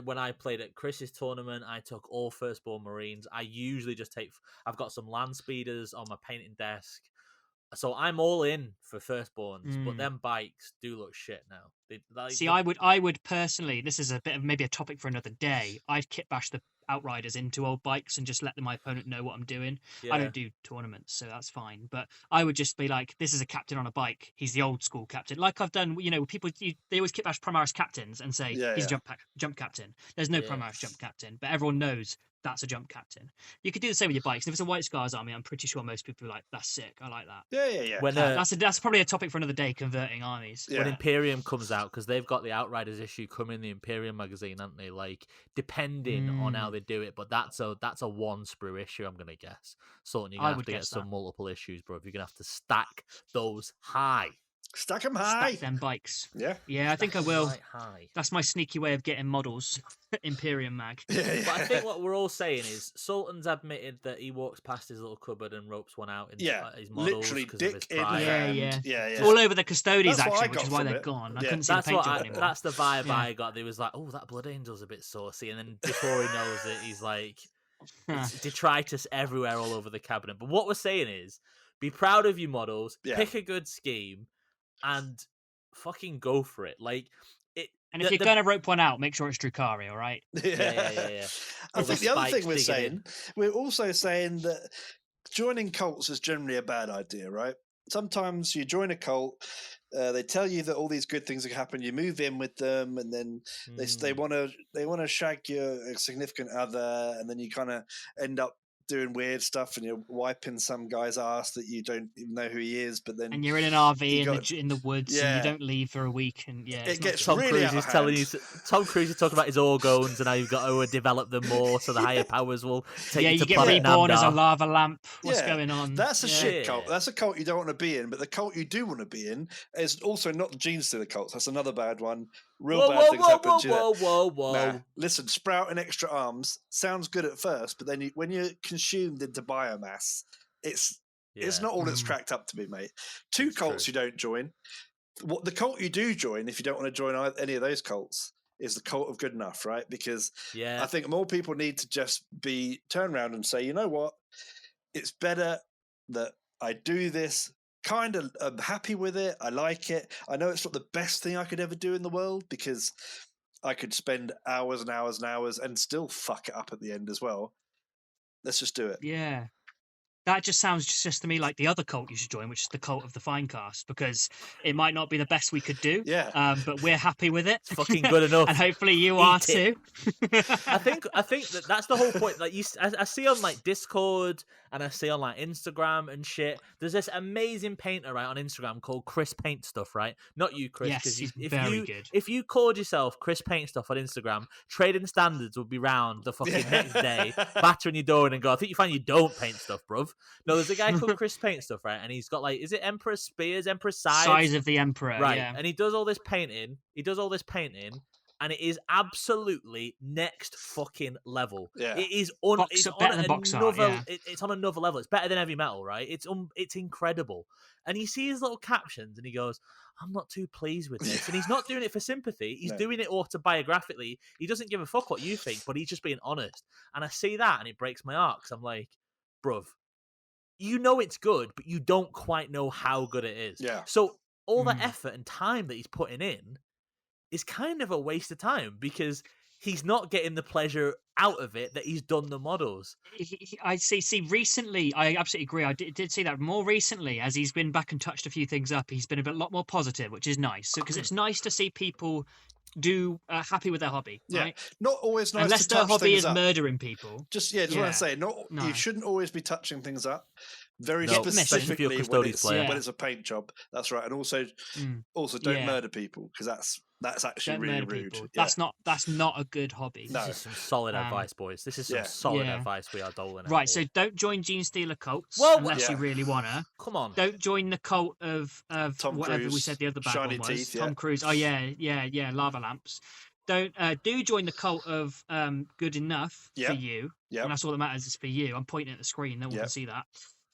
When I played at Chris's tournament, I took all Firstborn Marines. I usually just I've got some land speeders on my painting desk. So I'm all in for Firstborns, but them bikes do look shit now. I would personally, this is a bit of maybe a topic for another day, I'd kit bash the Outriders into old bikes and just let my opponent know what I'm doing. Yeah. I don't do tournaments, so that's fine. But I would just be like, this is a captain on a bike. He's the old school captain. Like I've done, people, they always kit bash Primaris captains and say, he's a jump captain. There's no Primaris jump captain, but everyone knows that's a jump captain. You could do the same with your bikes. And if it's a White Scars army, I'm pretty sure most people are like, that's sick. I like that. Yeah. When, that's probably a topic for another day, converting armies. Yeah. When Imperium comes out, because they've got the Outriders issue coming in the Imperium magazine, haven't they? Like, depending on how they do it, but that's a one sprue issue, I'm going to guess. So you're going to have to get some multiple issues, bro. You're going to have to stack those high. Stack them high. Stack them bikes. Yeah, I think I will. High. That's my sneaky way of getting models. Imperium mag. Yeah. But I think what we're all saying is Sultan's admitted that he walks past his little cupboard and ropes one out in his models. Literally dick of his pride. Yeah. All over the custodies, actually, which is why they're gone. I couldn't see the paint job anymore. That's the vibe I got. They was like, oh, that Blood Angel's a bit saucy. And then before he knows it, he's like, it's detritus everywhere all over the cabinet. But what we're saying is, be proud of your models, pick a good scheme, and fucking go for it. Like it. And if you're gonna rope one out, make sure it's Drukhari, all right? Yeah. I think the other thing we're also saying that joining cults is generally a bad idea, right? Sometimes you join a cult, they tell you that all these good things are happen. You move in with them, and then they want to shag your significant other, and then you kind of end up doing weird stuff, and you're wiping some guy's ass that you don't even know who he is, but then you're in an RV in the woods, and you don't leave for a week, and it gets Tom really Cruise is telling you. Tom Cruise is talking about his orgons and how you've got to develop them more, so the higher powers will take you to get reborn as a lava lamp. What's going on? That's a shit cult. That's a cult you don't want to be in, but the cult you do want to be in is also not the Gene Stealer cults. That's another bad one. Bad things happen to you. Whoa. Nah, listen, sprouting extra arms sounds good at first, but then when you're consumed into biomass, it's not all it's cracked up to be, mate. Two cults you don't join. What the cult you do join, if you don't want to join any of those cults, is the cult of good enough, right? Because I think more people need to just turn around and say, you know what, it's better that I do this. Kind of I'm happy with it. I like it. I know it's not the best thing I could ever do in the world because I could spend hours and hours and hours and still fuck it up at the end as well. Let's just do it. Yeah. That just sounds just to me like the other cult you should join, which is the cult of the FineCast, because it might not be the best we could do, but we're happy with it. It's fucking good enough, and hopefully you are too. I think that's the whole point. Like I see on like Discord and I see on like Instagram and shit. There's this amazing painter right on Instagram called Chris Paint Stuff, right? Not you, Chris. Yes, he's very good. If you called yourself Chris Paint Stuff on Instagram, trading standards would be round the fucking next day, battering your door in and go, I think you find you don't paint stuff, bruv. No, there's a guy called Chris Paint Stuff, right? And he's got like, is it Emperor Spears, Emperor Sides? Size of the Emperor, right? Yeah. And he does all this painting. and it is absolutely next fucking level. Yeah. It is Box art, better than box art, yeah. It's on another level. It's better than heavy metal, right? It's incredible. And you see his little captions, and he goes, "I'm not too pleased with this," and he's not doing it for sympathy. He's doing it autobiographically. He doesn't give a fuck what you think, but he's just being honest. And I see that, and it breaks my heart because I'm like, bruv, you know it's good, but you don't quite know how good it is. Yeah. So all the effort and time that he's putting in is kind of a waste of time because he's not getting the pleasure out of it that he's done the models. I see. Recently, I absolutely agree. I did see that more recently as he's been back and touched a few things up. He's been a lot more positive, which is nice. So because it's nice to see people happy with their hobby, right? Not always nice unless to their touch hobby things is up. murdering people. Just want to say, you shouldn't always be touching things up. Very specifically when it's a paint job. That's right, and also don't murder people because that's actually really rude. Yeah. That's not a good hobby. No. This is some solid advice, boys. This is some solid advice we are doling out. Right, so don't join Gene Stealer cults unless you really wanna. Come on. Don't join the cult of Tom whatever Cruise, we said the other bad shiny one was. teeth, Tom Cruise. Oh yeah, lava lamps. Don't do join the cult of good enough for you. Yeah. And that's all that matters is for you. I'm pointing at the screen, no one can see that.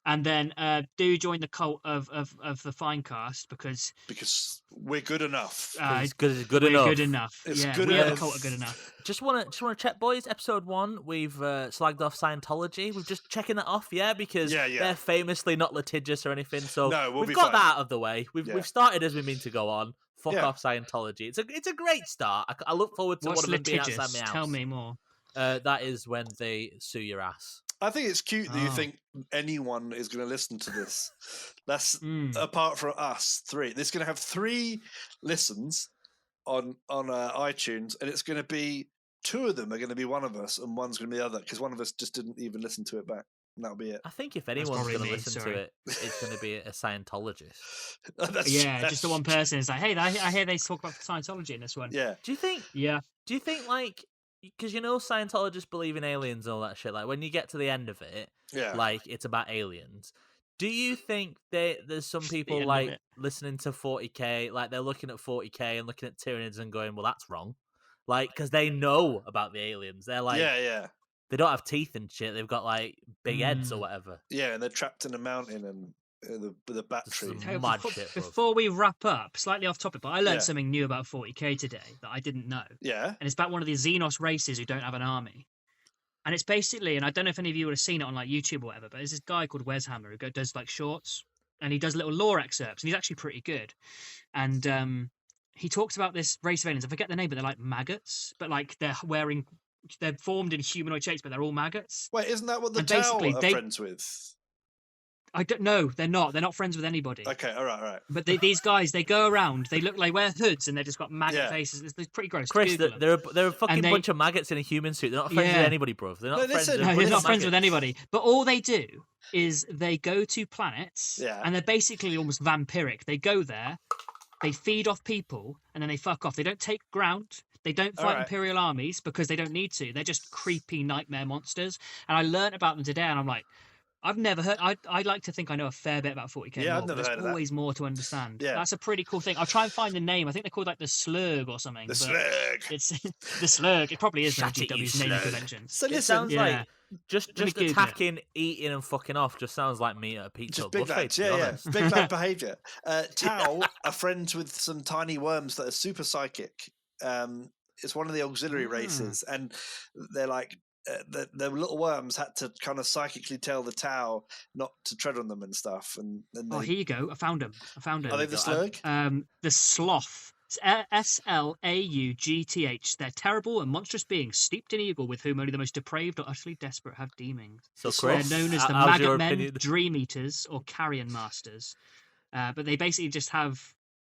And then do join the cult of the FineCast because we're good enough. It's good enough. Good enough. It's good good we enough. are the cult of good enough. Just want to check, boys. Episode 1, we've slagged off Scientology. We're just checking that off, because they're famously not litigious or anything. So we've got that out of the way. We've started as we mean to go on. Fuck off Scientology. It's a great start. I look forward to one of them being outside my house. Tell me more. That is when they sue your ass. I think it's cute that you think anyone is going to listen to this. That's apart from us 3. This is going to have 3 listens on iTunes, and it's going to be 2 of them are going to be one of us, and one's going to be the other because one of us just didn't even listen to it back. And that'll be it. I think if anyone's going to listen to it, it's going to be a Scientologist. Just the one person is like, hey, I hear they talk about Scientology in this one. Yeah. Do you think? Yeah. Do you think like? Because Scientologists believe in aliens and all that shit. Like when you get to the end of it, like it's about aliens. Do you think there's some people like listening to 40k, like they're looking at 40k and looking at Tyranids and going, well, that's wrong, like because they know about the aliens. They're like, they don't have teeth and shit. They've got like big heads or whatever. Yeah, and they're trapped in a mountain and. The battery. Before we wrap up, slightly off topic, but I learned something new about 40k today that I didn't know. Yeah. And it's about one of the Xenos races who don't have an army. And it's basically, and I don't know if any of you would have seen it on like YouTube or whatever, but there's this guy called Wes Hammer who does like shorts and he does little lore excerpts and he's actually pretty good. And he talks about this race of aliens. I forget the name, but they're like maggots, but like they're formed in humanoid shapes, but they're all maggots. Wait, isn't that what the Tau are friends with? I don't know. They're not. They're not friends with anybody. Okay, all right. But these guys, they go around. They look like wear hoods, and they've just got maggot faces. It's pretty gross. Chris, they're a fucking bunch of maggots in a human suit. They're not friends with anybody, bro. They're not they're not friends with anybody. But all they do is they go to planets, and they're basically almost vampiric. They go there, they feed off people, and then they fuck off. They don't take ground. They don't fight Imperial armies because they don't need to. They're just creepy nightmare monsters. And I learned about them today, and I'm like. I've never heard. I like to think I know a fair bit about 40k. Yeah, I've never heard of that. There's always more to understand. Yeah, that's a pretty cool thing. I'll try and find the name. I think they're called like the Slurg or something. The Slurg. It's the Slurg. It probably is GW's naming convention. So it sounds like just attacking, eating, and fucking off. Just sounds like me at a pizza. Just big lads, big lad behaviour. Tau are friends with some tiny worms that are super psychic. It's one of the auxiliary races, and they're like. The little worms had to kind of psychically tell the Tau not to tread on them and stuff. And here you go. I found them. Are they the Slurg? The Sloth. Slaugth. They're terrible and monstrous beings steeped in evil with whom only the most depraved or utterly desperate have deemings. So Chris, they're known as the Maggot Men, Dream Eaters, or Carrion Masters. But they basically just have...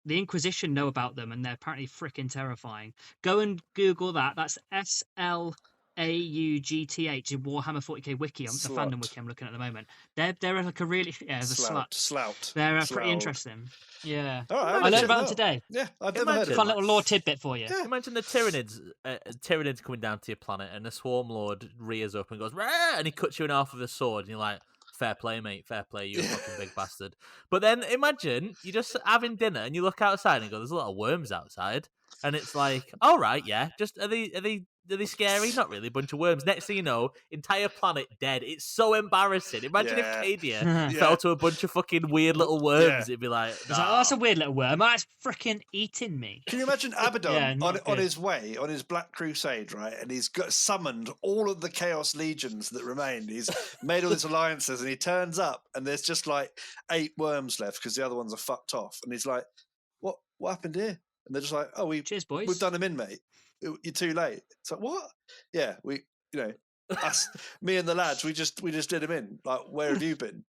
The Inquisition know about them, and they're apparently freaking terrifying. Go and Google that. That's SLAUGTH in Warhammer 40k wiki. The fandom wiki I'm looking at the moment. They're like a really Slout. They're pretty interesting. Yeah. All right, I learned about them today. Yeah, I've never heard of fun little lore tidbit for you. Yeah. Imagine the Tyranids coming down to your planet, and the Swarm Lord rears up and goes, "Rah!" and he cuts you in half with a sword, and you're like, Fair play, mate. Fair play. You a fucking big bastard. But then imagine you're just having dinner and you look outside and go, "There's a lot of worms outside," and it's like, "All right, yeah. Just are they scary? Not really. A bunch of worms." Next thing you know, entire planet dead. It's so embarrassing. Imagine if Cadia fell to a bunch of fucking weird little worms. It'd be like, it's like, oh, that's a weird little worm. Oh, it's freaking eating me. Can you imagine Abaddon on his way, on his Black Crusade, right? And he's got summoned all of the Chaos Legions that remain. He's made all these alliances and he turns up and there's just like 8 worms left because the other ones are fucked off. And he's like, what happened here? And they're just like, oh, cheers, boys. We've done him in, mate. You're too late. It's like, what? Yeah, us, me and the lads, we just did him in. Like, where have you been?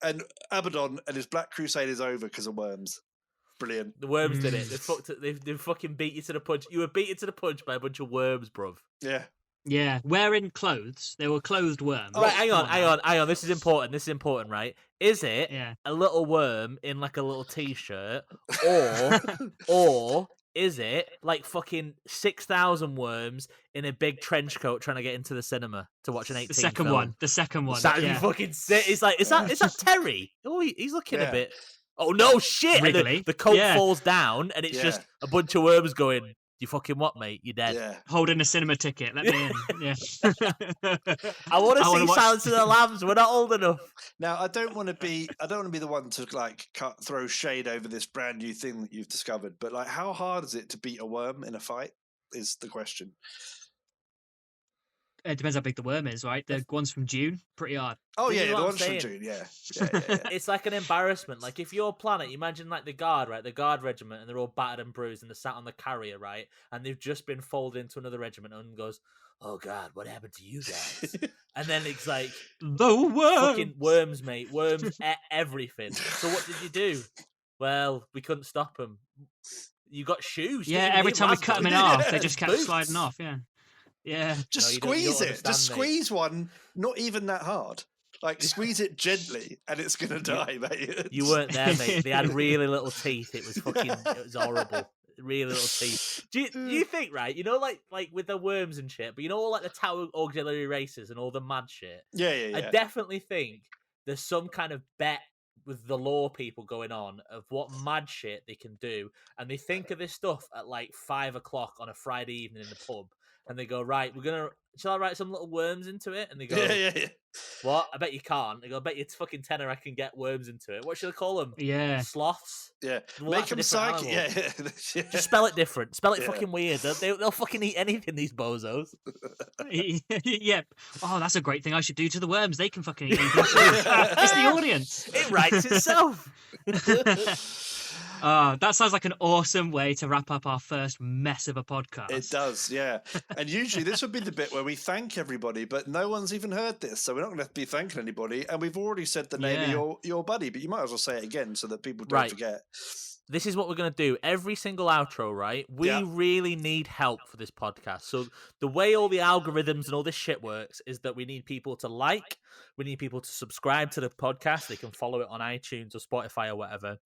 And Abaddon and his Black Crusade is over because of worms. Brilliant. The worms did it. They fucked it. They fucking beat you to the punch. You were beaten to the punch by a bunch of worms, bruv. Yeah. Yeah, wearing clothes. They were clothed worms. Right, hang on. This is important, right? Is it a little worm in like a little t-shirt, or is it like fucking 6,000 worms in a big trench coat trying to get into the cinema to watch an 18 The second film? one. That'd be fucking sick. It's like, is that Terry? Oh, he's looking a bit. Oh no, shit! And the coat falls down, and it's just a bunch of worms going. You fucking what, mate? You're dead. Yeah. Holding a cinema ticket. Let me in. Yeah. I want to see Silence of the Lambs. We're not old enough. Now, I don't want to be the one to like throw shade over this brand new thing that you've discovered. But like, how hard is it to beat a worm in a fight? Is the question. It depends how big the worm is, right? The ones from June, pretty hard. Oh yeah, the ones from June, yeah. It's like an embarrassment. Like if your planet, you imagine like the guard, right? The guard regiment, and they're all battered and bruised, and they're sat on the carrier, right? And they've just been folded into another regiment, and goes, "Oh God, what happened to you guys?" And then it's like the worms, fucking worms, mate, worms, everything. So what did you do? Well, we couldn't stop them. You got shoes. Yeah, every time we cut them in half, they just kept sliding off. Yeah. Yeah, just squeeze it. Just squeeze one. Not even that hard. Like squeeze it gently, and it's gonna die, mate. You weren't there, mate. They had really little teeth. It was fucking. It was horrible. Really little teeth. Do you think, right? You know, like with the worms and shit, but you know, all like the tower auxiliary races and all the mad shit. Yeah. I definitely think there's some kind of bet with the law people going on of what mad shit they can do, and they think of this stuff at like 5 o'clock on a Friday evening in the pub. And they go, right, shall I write some little worms into it? And they go, yeah. What? I bet you can't. They go, I bet you it's fucking tenner I can get worms into it. What should I call them? Yeah. Sloths? Yeah. Well, make them psychic. Yeah. Just spell it different. Spell it fucking weird. They'll fucking eat anything, these bozos. Yep. Oh, that's a great thing I should do to the worms. They can fucking eat anything. It's the audience. It writes itself. That sounds like an awesome way to wrap up our first mess of a podcast. It does, yeah. And usually this would be the bit where we thank everybody, but no one's even heard this, so we're not going to be thanking anybody. And we've already said the name of your buddy, but you might as well say it again so that people don't forget. This is what we're going to do. Every single outro, right? We really need help for this podcast. So the way all the algorithms and all this shit works is that we need people to like, we need people to subscribe to the podcast. They can follow it on iTunes or Spotify or whatever.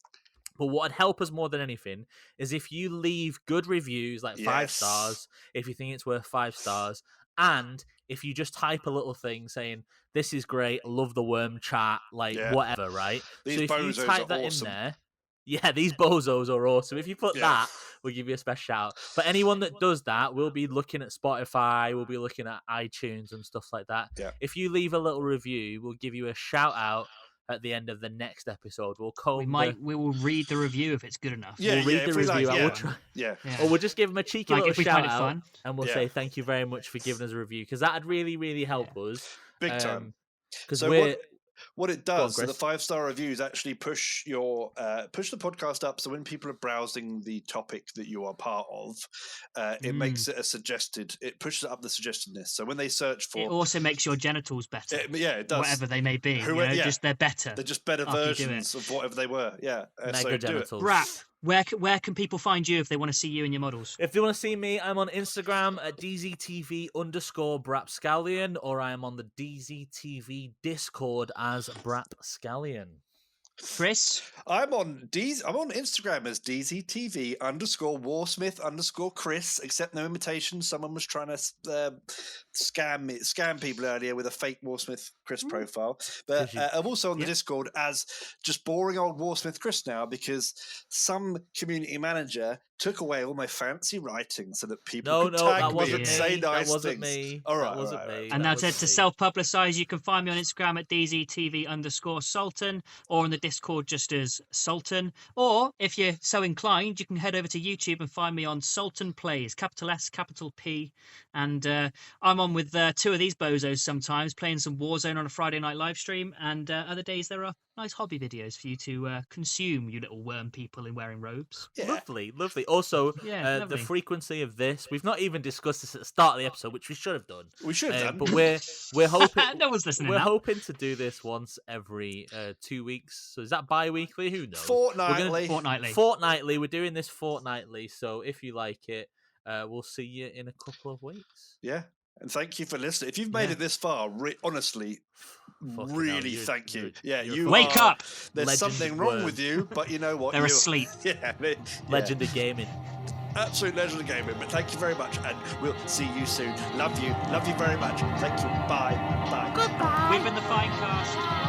But what would help us more than anything is if you leave good reviews, like 5 stars, if you think it's worth 5 stars, and if you just type a little thing saying, this is great, love the worm chat, like whatever, right? These so if you type that in there, these bozos are awesome. If you put that, we'll give you a special shout. But anyone that does that, we'll be looking at Spotify, we'll be looking at iTunes and stuff like that. Yeah. If you leave a little review, we'll give you a shout out at the end of the next episode. We will read the review if it's good enough. We'll read the review. We'll try. Or we'll just give them a cheeky little shout out, and we'll say thank you very much for giving us a review, because that'd really, really help us. Big time. Because what it does, the 5-star reviews actually push the podcast up. So when people are browsing the topic that you are part of, it makes it it pushes it up the suggestedness. So when they search for, it also makes your genitals better. It does. Whatever they may be, just they're better. They're just better versions of whatever they were. Yeah. Mega genitals. Brap, where can people find you if they want to see you and your models? If they want to see me, I'm on Instagram at DZTV_Brapscallion, or I am on the DZTV Discord as Brapscallion. Chris? I'm on Instagram as DZTV_Warsmith_Chris, except no imitation. Someone was trying to scam people earlier with a fake Warsmith Chris profile. But I'm also on the Discord as just boring old Warsmith Chris now, because some community manager took away all my fancy writing so that people could tag me and say nice things. That wasn't me. All right, that wasn't me. And now to self-publicise, you can find me on Instagram at DZTV_Sultan, or on the Discord just as Sultan. Or if you're so inclined, you can head over to YouTube and find me on Sultan Plays, capital S, capital P. And I'm on with two of these bozos sometimes, playing some Warzone on a Friday night live stream. And other days there are nice hobby videos for you to consume, you little worm people in wearing robes. Yeah. Lovely. Also, the frequency of this, we've not even discussed this at the start of the episode, which we should have done. We should have done. But we're hoping no one's listening. We're hoping to do this once every 2 weeks. So is that bi-weekly? Who knows? Fortnightly. We're doing this fortnightly. So if you like it, we'll see you in a couple of weeks. Yeah. And thank you for listening. If you've made it this far, honestly, really thank you. You wake up. There's something wrong with you, but you know what? They're asleep. Legend of gaming. Absolute legend of gaming. But thank you very much, and we'll see you soon. Love you very much. Thank you. Bye. Goodbye. We've been the FineCast.